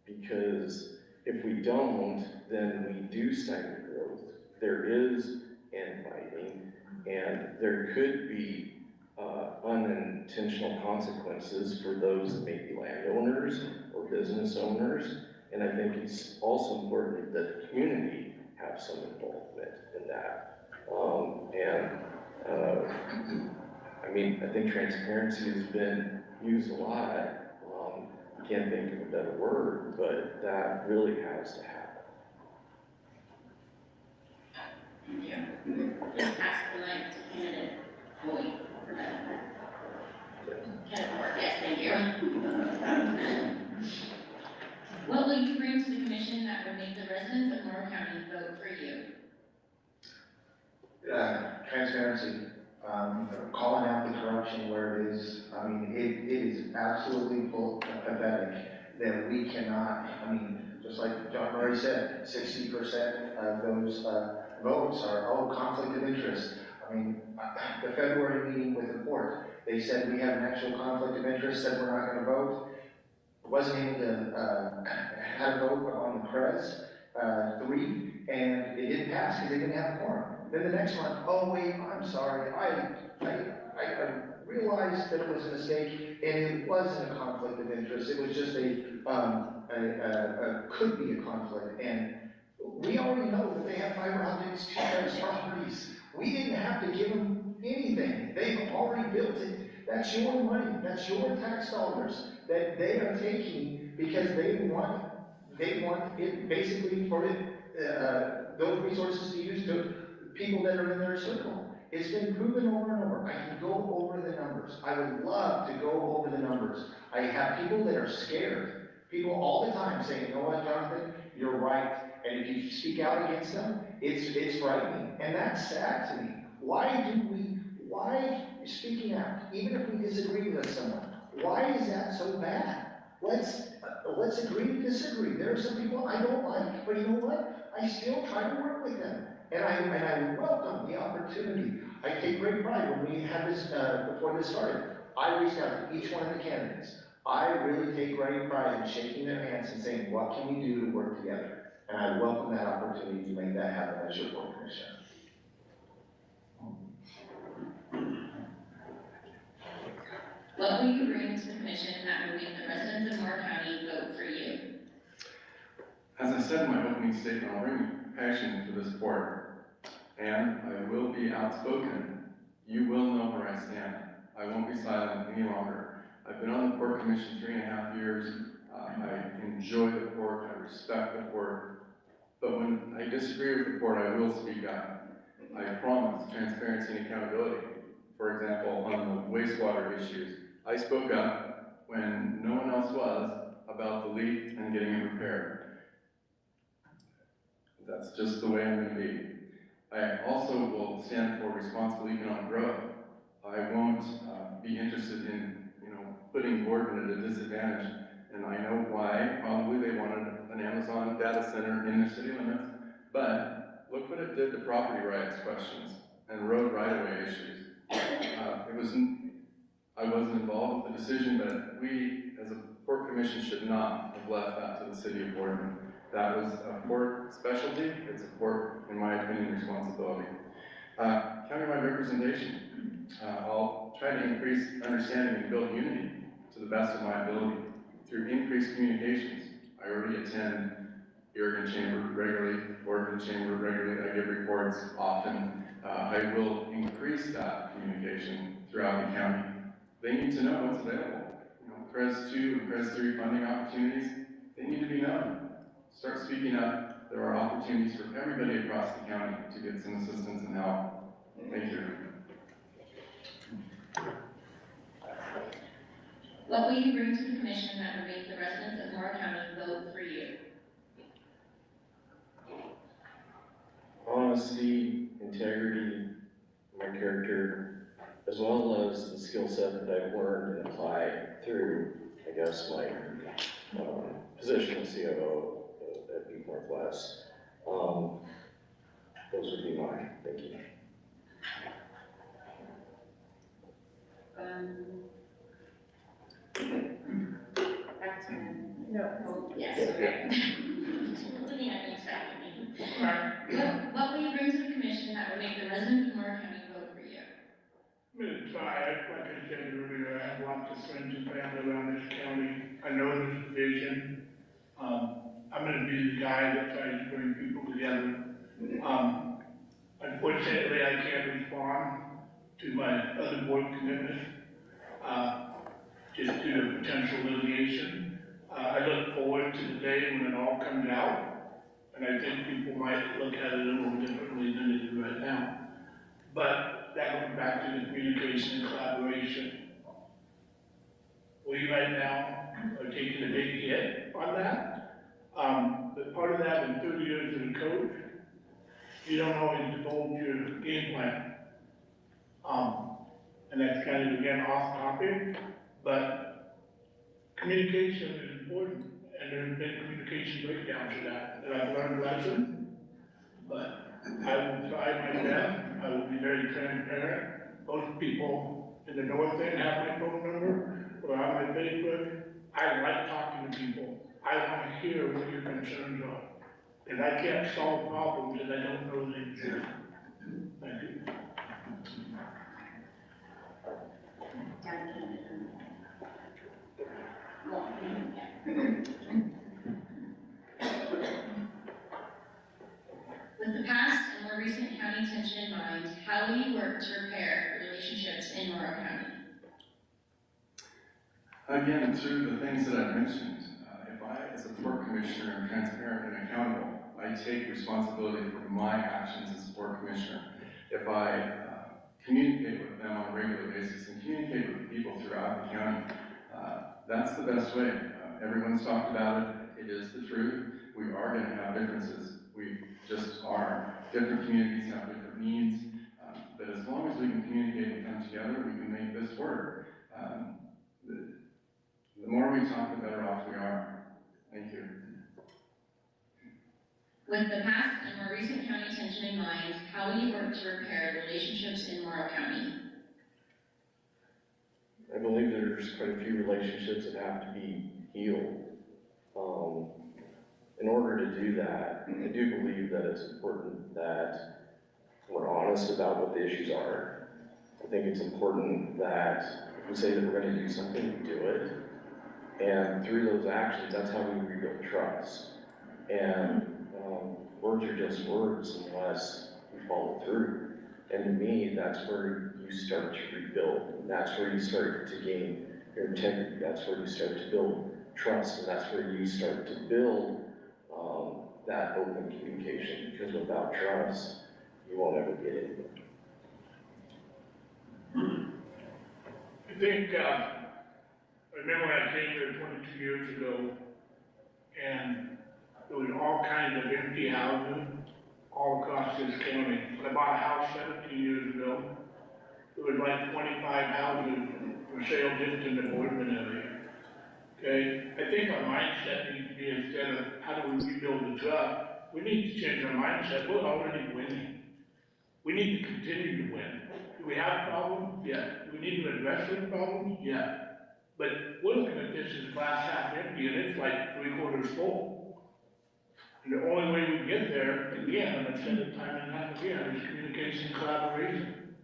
because if we don't, then we do stagnant growth. There is infighting, and there could be unintentional consequences for those that may be landowners or business owners. And I think it's also important that the community have some involvement in that. I mean, I think transparency has been used a lot. I can't think of a better word, but that really has to happen. Thank you. Just pass the mic to candidate Boyd for that. Candidate Moore, yes, thank you. What will you bring to the commission that would make the residents of Morrow County vote for you? Transparency, calling out the corruption where it is. I mean, it is absolutely pathetic that we cannot, I mean, just like John Murray said, 60% of those votes are, conflict of interest. I mean, the February meeting with the port, They said we have an actual conflict of interest, said we're not gonna vote. Wasn't able to, have a vote on the CREZ, 3, and it didn't pass because they didn't have a quorum. Then the next month, oh wait, I'm sorry, I realized that it was a mistake, and it wasn't a conflict of interest, it was just could be a conflict, and we already know that they have fiber optics to those properties. We didn't have to give them anything, they've already built it. That's your money, that's your tax dollars that they are taking because they want it basically for those resources to use to people that are in their circle. It's been proven over and over. I can go over the numbers. I would love to go over the numbers. I have people that are scared. People all the time saying, you know what, Jonathan, you're right. And if you speak out against them, it's frightening. And that's sad to me. Why speaking out, even if we disagree with someone, why is that so bad? Let's agree to disagree. There are some people I don't like, but you know what? I still try to work with them. And I welcome the opportunity. I take great pride when we had this, before this started. I reached out to each one of the candidates. I really take great pride in shaking their hands and saying, what can we do to work together? And I welcome that opportunity to make that happen as your board commissioner. What will you bring to the commission that will make the residents of Morrow County vote for you? As I said in my opening statement, I'll bring passion to this board, and I will be outspoken. You will know where I stand. I won't be silent any longer. I've been on the Port Commission 3.5 years. I enjoy the port, I respect the port, but when I disagree with the port, I will speak up. I promise transparency and accountability. For example, on the wastewater issues, I spoke up when no one else was about the leak and getting it repaired. That's just the way I'm going to be. I also will stand for responsible economic growth. I won't be interested in, putting Boardman at a disadvantage. And I know why. Probably they wanted an Amazon data center in their city limits. But look what it did to property rights questions and road right-of-way issues. I wasn't involved with the decision, but we, as a Port Commission, should not have left that to the city of Boardman. That was a port specialty. It's a port, in my opinion, responsibility. Countywide representation. I'll try to increase understanding and build unity to the best of my ability through increased communications. I already attend the Oregon Chamber regularly, Boardman Chamber regularly. I give reports often. I will increase that communication throughout the county. They need to know what's available. CREZ 2 and CREZ 3 funding opportunities, they need to be known. Start speaking up. There are opportunities for everybody across the county to get some assistance and help. Thank you. What will you bring to the commission that will make the residents of Morrow County vote for you? Honesty, integrity, my character, as well as the skill set that I've learned and applied through, I guess, my position as COO at Beef Northwest. Those would be mine. Thank you. Yes, okay. Looking at me, what will you bring to the commission that will make the residents of Morrow County vote for you? I'm gonna try, like I said earlier, I have lots of friends and family around this county. I know there's a vision. I'm gonna be the guy that tries to bring people together. Unfortunately, I can't respond to my other board commitments, just due to potential litigation. I look forward to the day when it all comes out, and I think people might look at it a little differently than they do right now. But that goes back to the communication and collaboration. We right now are taking a big hit on that. But part of that in 30 years as a coach, you don't always divulge your game plan. And that's kind of, again, off topic, but communication is important, and there's been communication breakdowns to that, and I've learned lessons, but I will try my best. I will be very transparent. Most people in the north end have my phone number, or on my Facebook. I like talking to people. I wanna hear what your concerns are. And I can't solve problems that I don't know they exist. Thank you. With the past and more recent county tension in mind, how will you work to repair relationships in Morrow County? Again, through the things that I mentioned, if I, as a port commissioner, am transparent and accountable, I take responsibility for my actions as a port commissioner. If I communicate with them on a regular basis and communicate with the people throughout the county, that's the best way. Everyone's talked about it. It is the truth. We are going to have differences. We just are. Different communities have different needs. But as long as we can communicate and come together, we can make this work. The more we talk, the better off we are. Thank you. With the past and more recent county tension in mind, how will you work to repair relationships in Morrow County? I believe there's quite a few relationships that have to be healed. In order to do that, I do believe that it's important that we're honest about what the issues are. I think it's important that if we say that we're going to do something, we do it. And through those actions, that's how we rebuild trust. And words are just words unless we follow through. And to me, that's where you start to rebuild. And that's where you start to gain your integrity. That's where you start to build trust. And that's where you start to build that open communication. Because without trust, you won't ever get it. I think, I remember when I came here 22 years ago, and there was all kinds of empty houses all across this county. When I bought a house 17 years ago, there was like 25 houses for sale just in the Boardman area. Okay, I think our mindset needs to be, instead of how do we rebuild the trust, we need to change our mindset. We're already winning. We need to continue to win. Do we have problems? Yeah. Do we need to address those problems? Yeah. But we're looking at this as glass half empty, and it's like 3/4 full. And the only way we get there, again, and I've said it time and time again, is communication and collaboration.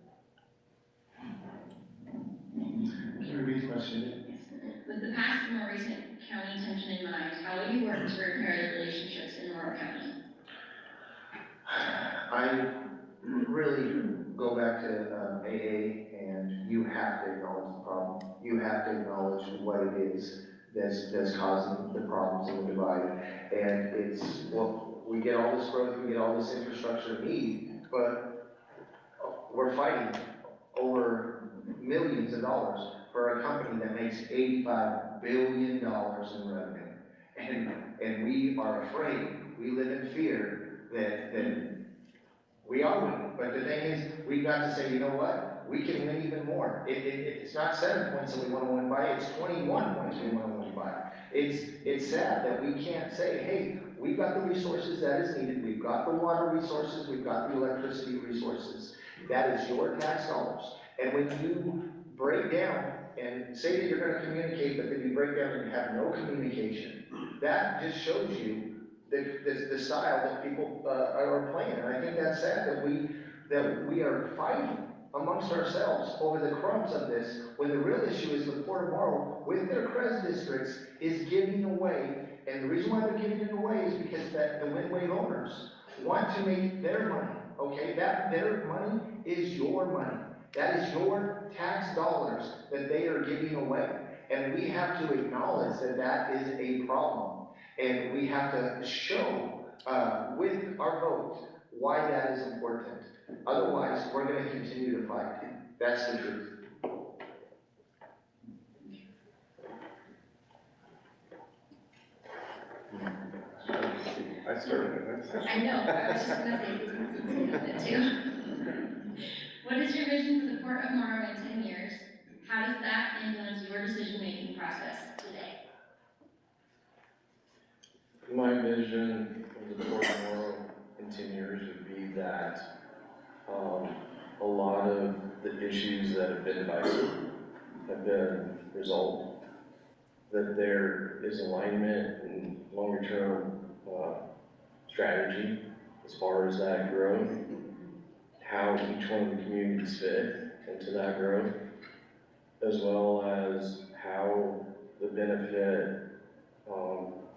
Can you read the question? With the past and more recent county tension in mind, how will you work to repair the relationships in Morrow County? I really go back to AA, and you have to acknowledge the problem. You have to acknowledge what it is that's causing the problems and the divide. And it's, well, we get all this growth, we get all this infrastructure need, but we're fighting over millions of dollars for a company that makes $85 billion in revenue. And we are afraid, we live in fear that we are winning. But the thing is, we've got to say, you know what? We can win even more. It's not 7 points that we want to win by, it's 21 points we want to win by. It's sad that we can't say, hey, we've got the resources that is needed, we've got the water resources, we've got the electricity resources. That is your tax dollars. And when you break down and say that you're going to communicate, but then you break down and you have no communication, that just shows you the style that people are playing. And I think that's sad that we are fighting amongst ourselves over the crumbs of this, when the real issue is the Port of Morrow, with their CREZ districts, is giving away. And the reason why they're giving it away is because that the Windwave owners want to make their money, okay? That their money is your money. That is your tax dollars that they are giving away. And we have to acknowledge that that is a problem. And we have to show with our vote why that is important. Otherwise, we're going to continue to fight. That's the truth. I started it. I know, but I was just gonna say, you can say that too. What is your vision for the Port of Morrow in 10 years? How does that influence your decision-making process today? My vision of the Port of Morrow in 10 years would be that a lot of the issues that have been divisive have been resolved, that there is alignment and longer-term strategy as far as that growth, how each one of the communities fit into that growth, as well as how the benefit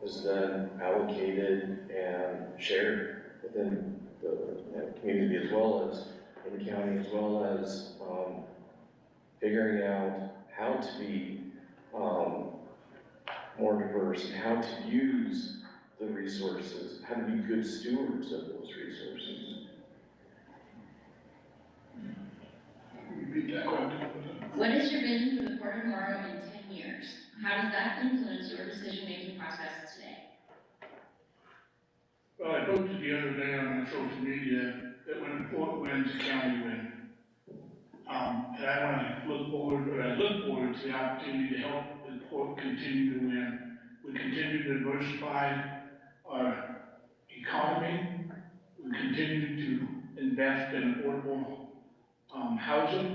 is then allocated and shared within the community, as well as in the county, as well as figuring out how to be more diverse and how to use the resources, how to be good stewards of those resources. Repeat that question. What is your vision for the Port of Morrow in 10 years? How does that influence your decision-making process today? Well, I posted the other day on my social media that when the port wins, the county wins. And I want to look forward to the opportunity to help the port continue to win. We continue to diversify our economy. We continue to invest in affordable housing.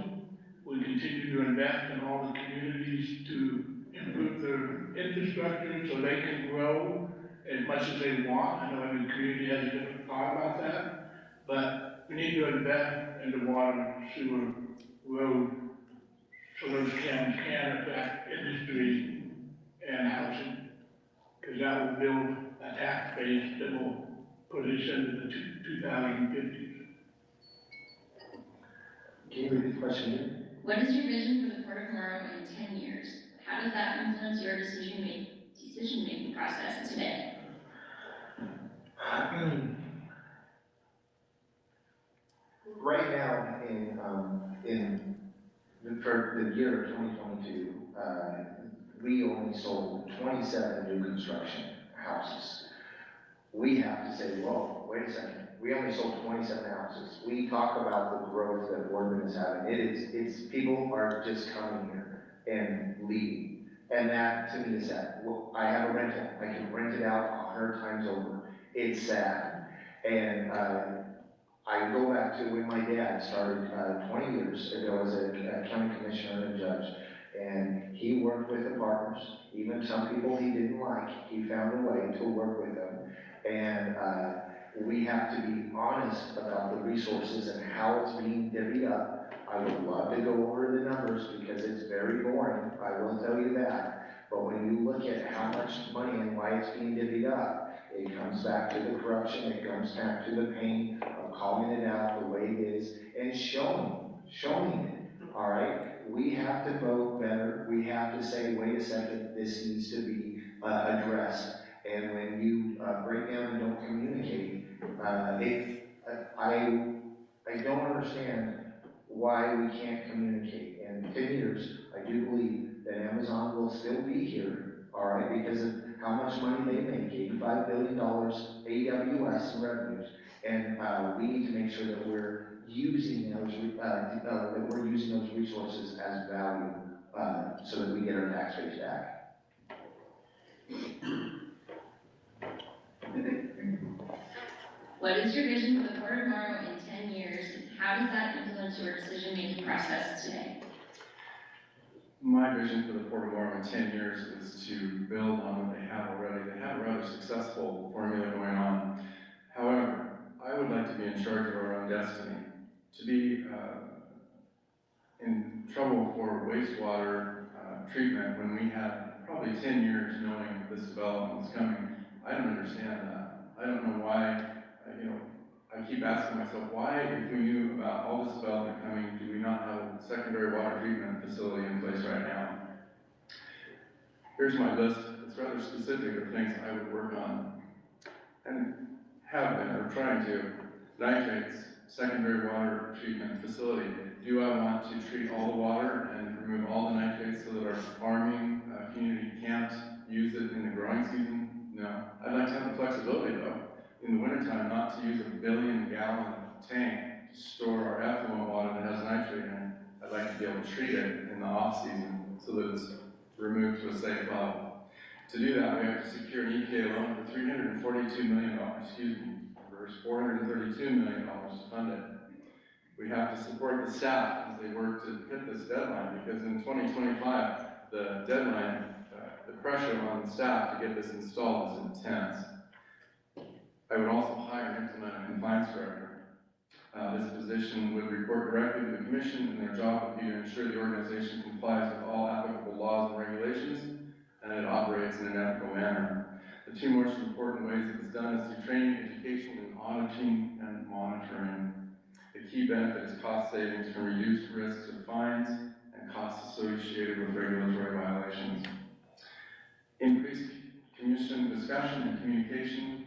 We continue to invest in all the communities to improve their infrastructure so they can grow as much as they want. I know every community has a different thought about that, but we need to invest in the water, sewer, road, so those can affect industry and housing, because that will build a tax base that will put us into the 2050s. Can you repeat the question again? What is your vision for the Port of Morrow in 10 years? How does that influence your decision-making process today? Right now, for the year of 2022, we only sold 27 new construction houses. We have to say, whoa, wait a second. We only sold 27 houses. We talk about the growth that Boardman is having. It's people are just coming here and leaving. And that to me is sad. Well, I have a rental. I can rent it out 100 times over. It's sad. And I go back to when my dad started 20 years ago as a county commissioner and a judge. And he worked with the partners. Even some people he didn't like, he found a way to work with them. And we have to be honest about the resources and how it's being divvied up. I would love to go over the numbers because it's very boring, I will tell you that. But when you look at how much money and why it's being divvied up, it comes back to the corruption, it comes back to the pain of calling it out the way it is and showing it, all right? We have to vote better. We have to say, wait a second, this needs to be addressed. And when you break down and don't communicate, I don't understand why we can't communicate. And in 10 years, I do believe that Amazon will still be here, all right, because of how much money they make, $85 billion AWS in revenues. And we need to make sure that we're using those resources as value so that we get our tax base back. What is your vision for the Port of Morrow in 10 years, and how does that influence your decision-making process today? My vision for the Port of Morrow in 10 years is to build on what they have already. They have a rather successful formula going on. However, I would like to be in charge of our own destiny. To be in trouble for wastewater treatment when we had probably 10 years knowing this development was coming, I don't understand that. I don't know why, I keep asking myself, why, if we knew about all this development coming, do we not have a secondary water treatment facility in place right now? Here's my list. It's rather specific of things I would work on and have been, or trying to. Nitrates, secondary water treatment facility. Do I want to treat all the water and remove all the nitrates so that our farming community can't use it in the growing season? No. I'd like to have the flexibility though, in the wintertime, not to use a 1 billion gallon tank to store our effluent water that has nitrate in it. I'd like to be able to treat it in the off season so that it's removed to a safe level. To do that, we have to secure an EPA loan for $342 million, versus $432 million to fund it. We have to support the staff as they work to hit this deadline, because in 2025, the deadline, the pressure on the staff to get this installed is intense. I would also hire and implement a compliance director. This position would report directly to the commission, and their job would be to ensure the organization complies with all applicable laws and regulations, and it operates in an ethical manner. The two most important ways it is done is through training, education, and auditing and monitoring. The key benefit is cost savings from reduced risks of fines and costs associated with regulatory violations. Increased commission discussion and communication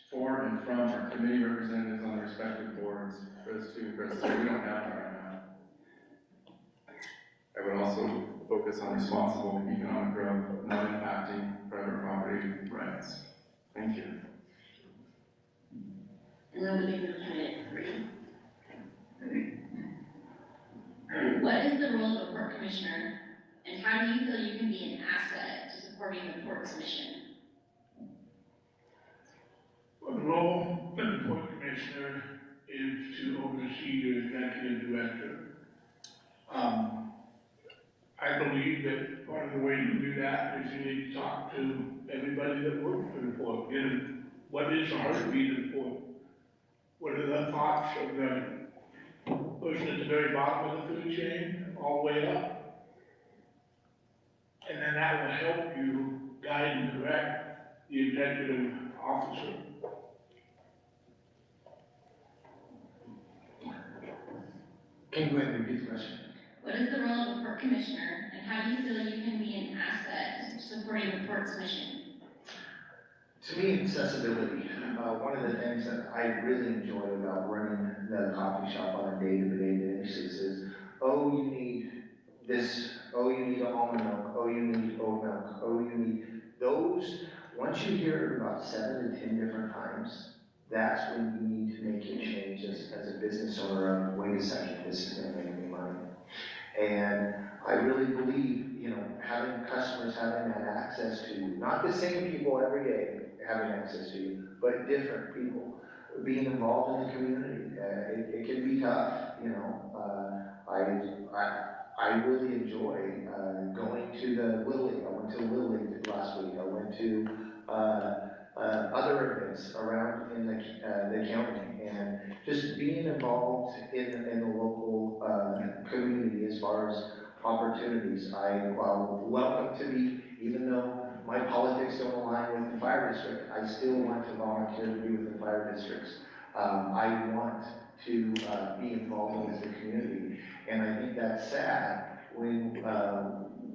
for and from our committee representatives on the respective boards. Chris 2 and Chris 3, we don't have that right now. I would also focus on responsible economic growth, not impacting private property rights. Thank you. And then moving to candidate 3. What is the role of a port commissioner, and how do you feel you can be an asset to supporting the port's mission? Well, the role of the Port Commissioner is to oversee the executive director. I believe that part of the way you do that is you need to talk to everybody that works for the port. You know, what is the heartbeat of the port? What are the thoughts of the person at the very bottom of the food chain, all the way up? And then that will help you guide and direct the executive officer. Can you go ahead and repeat the question? What is the role of a port commissioner, and how do you feel you can be an asset to supporting the port's mission? To me, accessibility. One of the things that I really enjoy about running the coffee shop on a day-to-day basis is, oh, you need this, oh, you need almond milk, oh, you need oat milk, oh, you need those. Once you hear it about 7 to 10 different times, that's when you need to make your change as a business owner of, wait a second, this is gonna make me money. And I really believe, you know, having customers having that access to you, not the same people every day having access to you, but different people, being involved in the community. It can be tough, you know. I really enjoy going to the Little League. I went to Little League last week. I went to other events around in the county, and just being involved in the local community as far as opportunities. I'm welcome to be, even though my politics don't align with the fire district, I still want to volunteer to be with the fire districts. I want to be involved with the community, and I think that's sad when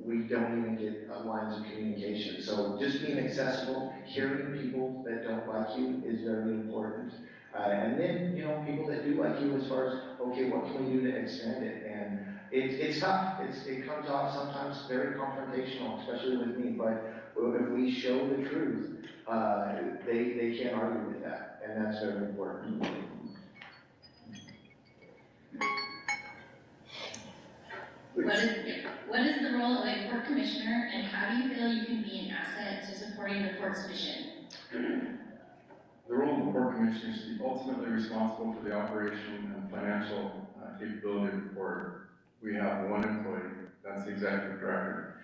we don't even get lines of communication. So just being accessible, hearing people that don't like you is very important. And then, you know, people that do like you as far as, okay, what can we do to expand it? And it's tough. It comes off sometimes very confrontational, especially with me, but if we show the truth, they can't argue with that, and that's very important. What is the role of a port commissioner, and how do you feel you can be an asset to supporting the port's mission? The role of the port commissioner is to be ultimately responsible for the operation and financial capability of the port. We have one employee, that's the executive director.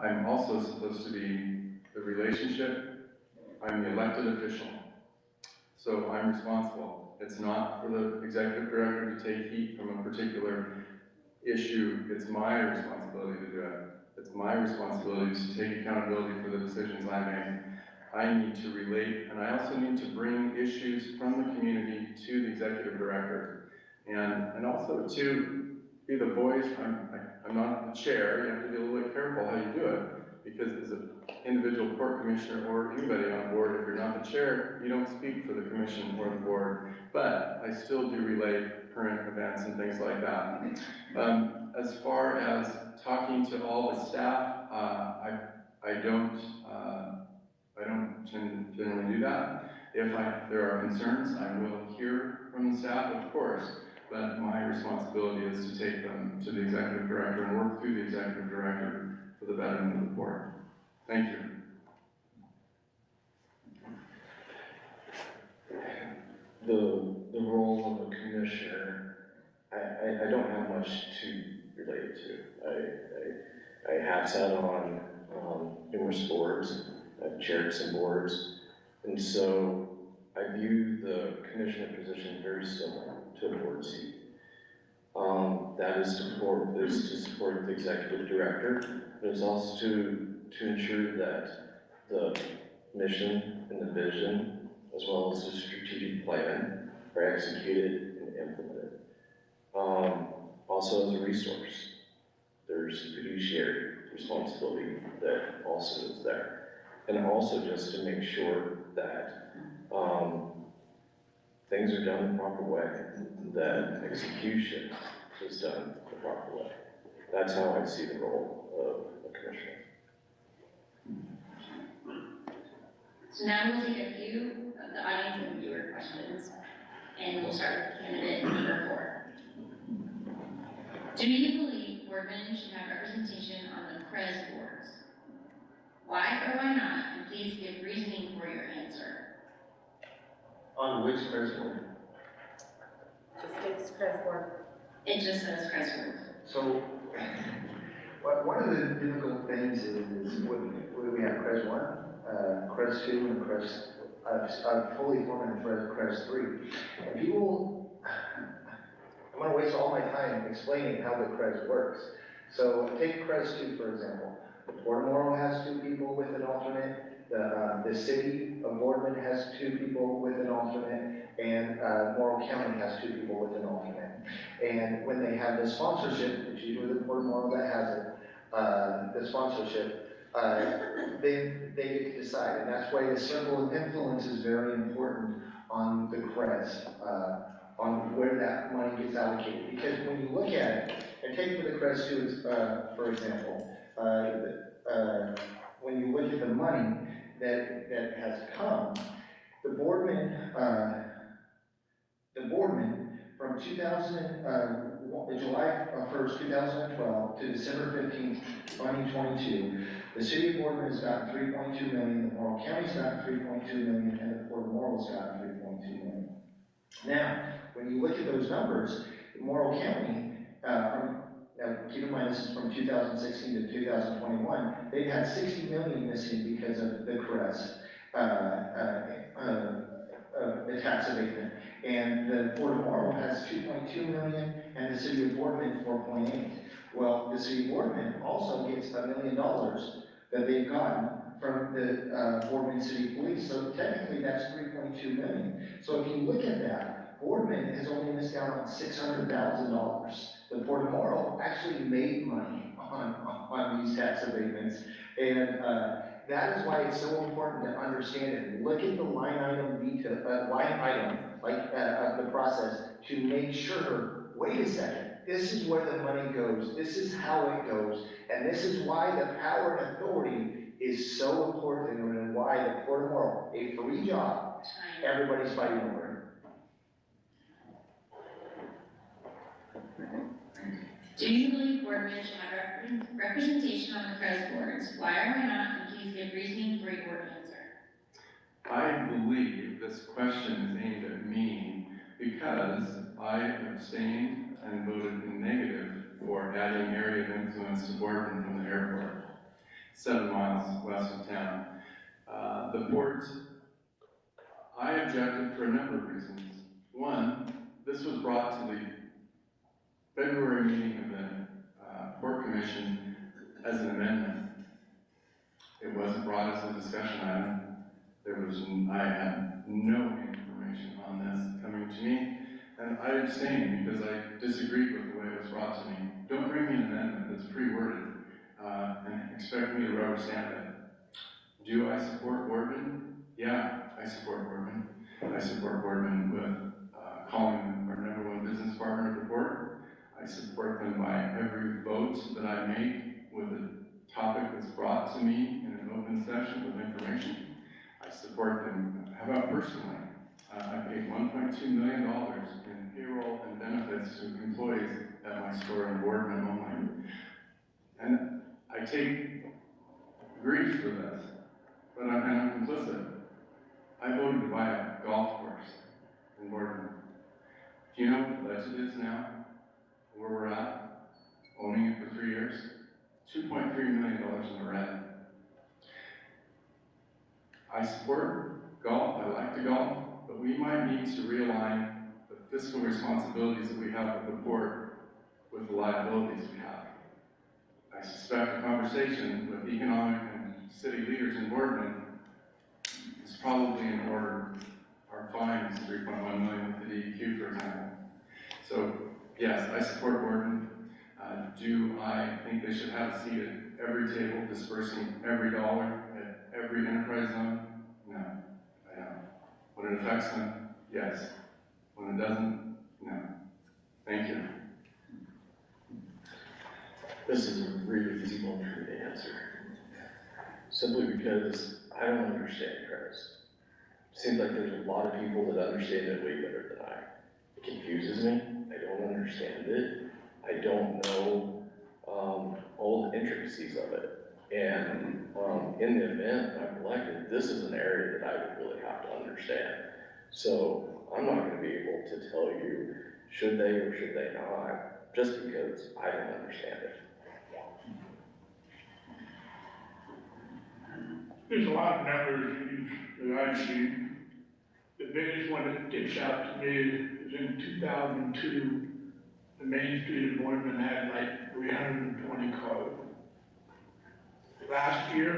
I'm also supposed to be the relationship. I'm the elected official, so I'm responsible. It's not for the executive director to take heat from a particular issue. It's my responsibility to do it. It's my responsibility to take accountability for the decisions I make. I need to relate, and I also need to bring issues from the community to the executive director, and also to be the voice. I'm not the chair. You have to be a little bit careful how you do it, because as an individual port commissioner or anybody on board, if you're not the chair, you don't speak for the commission or the board. But I still do relate current events and things like that. As far as talking to all the staff, I don't generally do that. If there are concerns, I will hear from the staff, of course, but my responsibility is to take them to the executive director and work through the executive director for the betterment of the board. Thank you. The role of a commissioner, I don't have much to relate it to. I have sat on numerous boards, I've chaired some boards, and so I view the commissioner position very similar to a board seat. That is to support the executive director, but it's also to ensure that the mission and the vision, as well as the strategic plan, are executed and implemented. Also as a resource, there's fiduciary responsibility that also is there. And also just to make sure that things are done the proper way, that execution is done the proper way. That's how I see the role of a commissioner. So now we'll take a few of the audience and viewer questions, and we'll start with candidate number 4. Do you believe boardmen should have representation on the CREZ boards? Why or why not? And please give reasoning for your answer. On which president? Just states CREZ board. It just says CREZ boards. So, one of the difficult things is what do we have, CREZ 1, CREZ 2, and CREZ, I've fully formed in CREZ 3. And people, I'm gonna waste all my time explaining how the CREZ works. So take CREZ 2, for example. The Port of Morrow has 2 people with an alternate. The city of Boardman has 2 people with an alternate, and Morrow County has 2 people with an alternate. And when they have the sponsorship, it's usually the Port of Morrow that has it, the sponsorship, they get to decide. And that's why the circle of influence is very important on the CREZ, on where that money gets allocated. Because when you look at it, and take for the CREZ 2, for example, when you look at the money that has come, the boardman from July 1st, 2012 to December 15th, 2022, the city of Boardman has gotten $3.2 million, the Morrow County's gotten $3.2 million, and the Port of Morrow's gotten $3.2 million. Now, when you look at those numbers, Morrow County, now keep in mind this is from 2016 to 2021, they've had $60 million missing because of the CREZ, the tax abatement. And the Port of Morrow has $2.2 million, and the city of Boardman 4.8. Well, the city of Boardman also gets $1 million that they've gotten from the Boardman City Police. So technically that's $3.2 million. So if you look at that, Boardman has only missed out on $600,000. The Port of Morrow actually made money on these tax abatements. And that is why it's so important to understand it. Look at the line item of the process to make sure, wait a second, this is where the money goes, this is how it goes, and this is why the power and authority is so important, and why the Port of Morrow, a free job, everybody's fighting over it. Do you believe boardmen should have representation on the CREZ boards? Why or why not? And please give reasoning for your answer. I believe this question is aimed at me because I abstained and voted negative for adding area of influence to Boardman from the airport, 7 miles west of town. The port, I objected for a number of reasons. One, this was brought to the February meeting of the Port Commission as an amendment. It wasn't brought as a discussion item. I had no information on this coming to me, and I abstained because I disagreed with the way it was brought to me. Don't bring me an amendment that's pre-worded and expect me to rubber stamp it. Do I support Boardman? Yeah, I support Boardman. I support Boardman with calling them our #1 business partner at the port. I support them by every vote that I make with a topic that's brought to me in an open session with information. I support them. How about personally? I paid $1.2 million in payroll and benefits to employees at my store in Boardman only. And I take grief for this, but I'm complicit. I voted to buy a golf course in Boardman. Do you know what the budget is now? where we're at, owning it for 3 years, $2.3 million in the rent. I support golf, I like to golf, but we might need to realign the fiscal responsibilities that we have at the port with the liabilities we have. I suspect a conversation with economic and city leaders in Boardman is probably in order. Our fine is 3.1 million with the DEQ, for example. So, yes, I support Boardman. Do I think they should have a seat at every table dispersing every dollar at every enterprise zone? No, I don't. When it affects them, yes. When it doesn't, no. Thank you. This is a really easy one for me to answer. Simply because I don't understand credits. It seems like there's a lot of people that understand it way better than I. It confuses me. I don't understand it. I don't know all the intricacies of it. And in the event I'm elected, this is an area that I would really have to understand. So I'm not going to be able to tell you should they or should they not, just because I don't understand it. There's a lot of numbers that I've seen. The biggest one that sticks out to me is in 2002, the Main Street of Boardman had like 320 cars. Last year,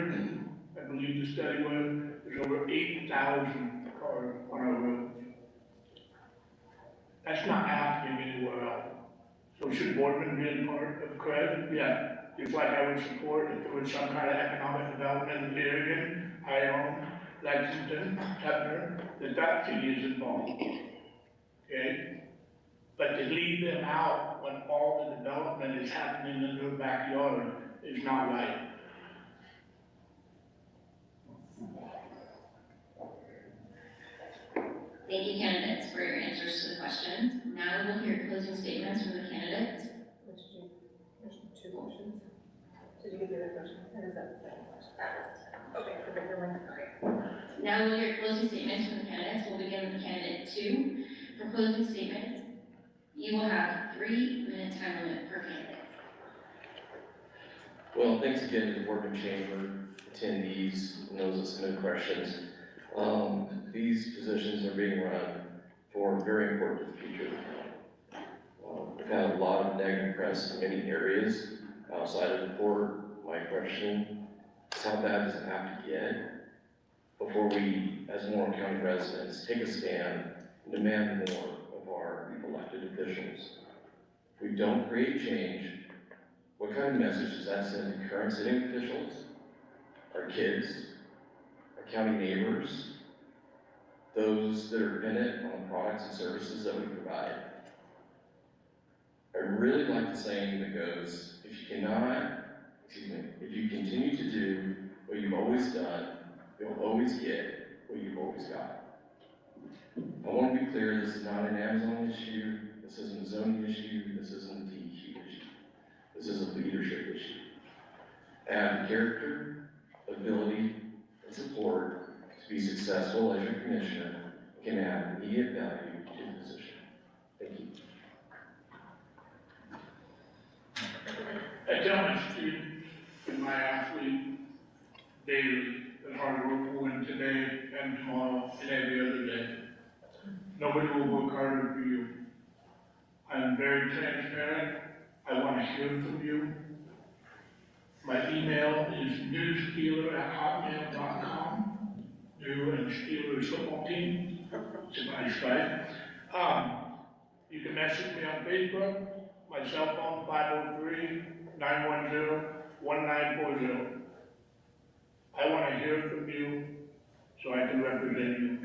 I believe the study was, there's over 8,000 cars on our roads. That's not happening anywhere else. So should Boardman be a part of credit? Yeah. Just like I would support if there was some kind of economic development in Bergen, Ione, Lexington, Hefner, that city is involved. Okay? But to leave them out when all the development is happening in their backyard is not right. Thank you, candidates, for your answers to the questions. Now we'll hear closing statements from the candidates. There's two questions. Did you get the other question? Or is that the second question? Okay, for the one. Okay. Now we'll hear closing statements from the candidates. We'll begin with candidate 2. For closing statements, you will have 3-minute time limit per candidate. Well, thanks again to the Boardman Chamber, attendees, and those that submitted questions. These positions are being run for very important to the future of the county. We've had a lot of negative press in many areas outside of the port. My question is, how bad does it have to get before we, as Morrow County residents, take a stand and demand more of our elected officials? If we don't create change, what kind of message does that send to current city officials, our kids, our county neighbors, those that are dependent on the products and services that we provide? I really like the saying that goes, if you continue to do what you've always done, you'll always get what you've always got. I want to be clear, this is not an Amazon issue, this isn't a zoning issue, this isn't a DEQ issue. This is a leadership issue. I have the character, ability, and support to be successful as your commissioner, can add immediate value to the position. Thank you. I tell my students and my athletes daily that hard work will win today and tomorrow and every other day. Nobody will work harder for you. I'm very transparent. I want to hear from you. My email is newstealer@hotmail.com. New and Steelers football team. It's a nice guy. You can message me on Facebook. My cell phone, 503-910-1940. I want to hear from you so I can represent you.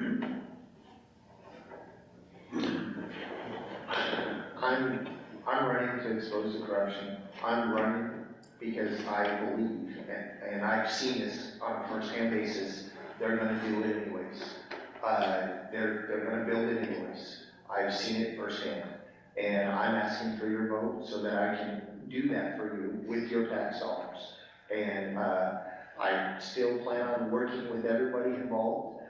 I'm running to expose the corruption. I'm running because I believe, and I've seen this on a first-hand basis, they're gonna do it anyways. They're gonna build it anyways. I've seen it firsthand. And I'm asking for your vote so that I can do that for you with your tax dollars. And I still plan on working with everybody involved.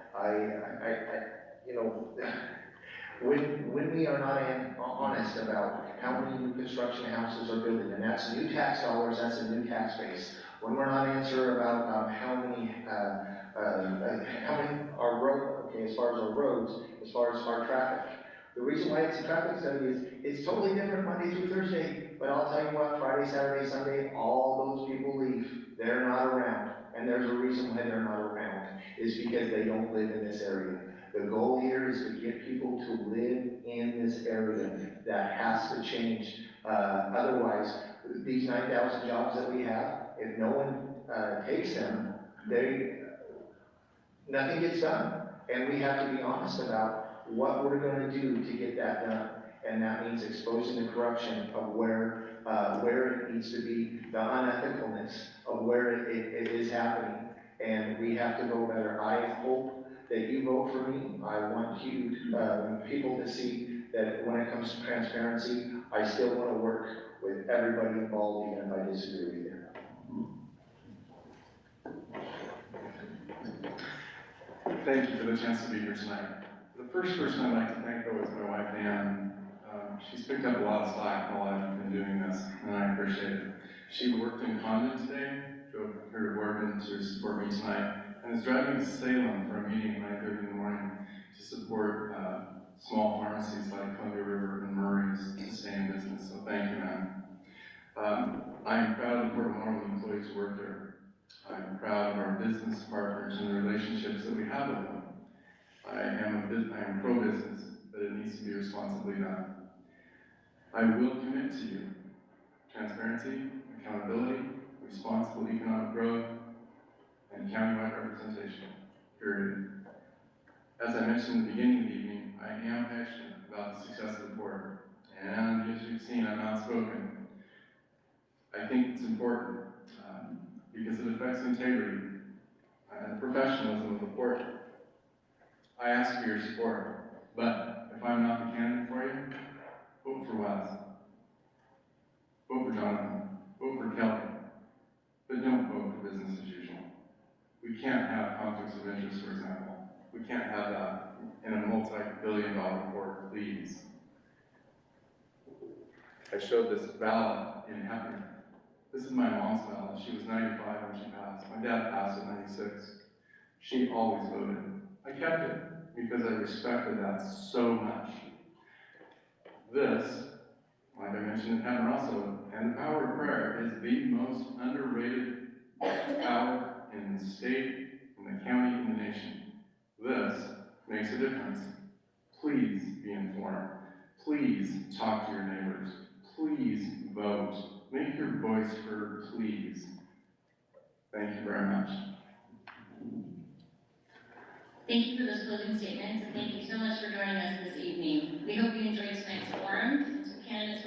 When we are not honest about how many new construction houses are building, and that's new tax dollars, that's a new tax base. When we're not answer about how many our road, okay, as far as our roads, as far as our traffic. The reason why it's a traffic study is it's totally different Monday through Thursday, but I'll tell you what, Friday, Saturday, Sunday, all those people leave. They're not around, and there's a reason why they're not around, is because they don't live in this area. The goal here is to get people to live in this area. That has to change. Otherwise, these 9,000 jobs that we have, if no one takes them, nothing gets done. And we have to be honest about what we're going to do to get that done. And that means exposing the corruption of where it needs to be, the unethicalness of where it is happening. And we have to go better. I hope that you vote for me. I want you, people to see that when it comes to transparency, I still want to work with everybody involved, even if I disagree with you. Thank you for the chance to be here tonight. The first person I'd like to thank, though, is my wife, Ann. She's picked up a lot of slack while I've been doing this, and I appreciate it. She worked in Condon today, drove her to Boardman to support me tonight, and is driving to Salem for a meeting at 9:30 in the morning to support small pharmacies like Columbia River and Murray's to stay in business, so thank you, man. I am proud of the Port of Morrow employees who work there. I'm proud of our business partners and the relationships that we have with them. I am pro-business, but it needs to be responsibly done. I will commit to you transparency, accountability, responsible economic growth, and countywide representation, period. As I mentioned at the beginning of the evening, I am passionate about the success of the port, and as you've seen, I'm outspoken. I think it's important because it affects integrity and professionalism of the port. I ask for your support, but if I'm not the candidate for you, vote for Wes. Vote for Jonathan. Vote for Kelly. But don't vote for business as usual. We can't have conflicts of interest, for example. We can't have that in a multi-billion-dollar port, please. I showed this ballot in Hefner. This is my mom's ballot. She was 95 when she passed. My dad passed at 96. She always voted. I kept it because I respected that so much. This, like I mentioned in Hefner also, and the power of prayer is the most underrated power in the state, in the county, in the nation. This makes a difference. Please be informed. Please talk to your neighbors. Please vote. Make your voice heard, please. Thank you very much. Thank you for those closing statements, and thank you so much for joining us this evening. We hope you enjoyed tonight's forum. To candidates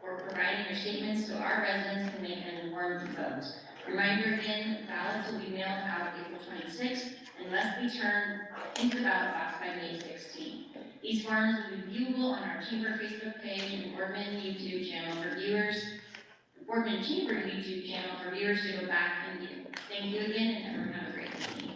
for providing your statements so our residents can make an informed vote. Reminder again, ballots will be mailed out April 26th and must be turned into the ballot box by May 16th. These forms will be viewable on our Chamber Facebook page and Boardman YouTube channel for viewers. Boardman Chamber YouTube channel for viewers to go back and view. Thank you again, and everyone have a great evening.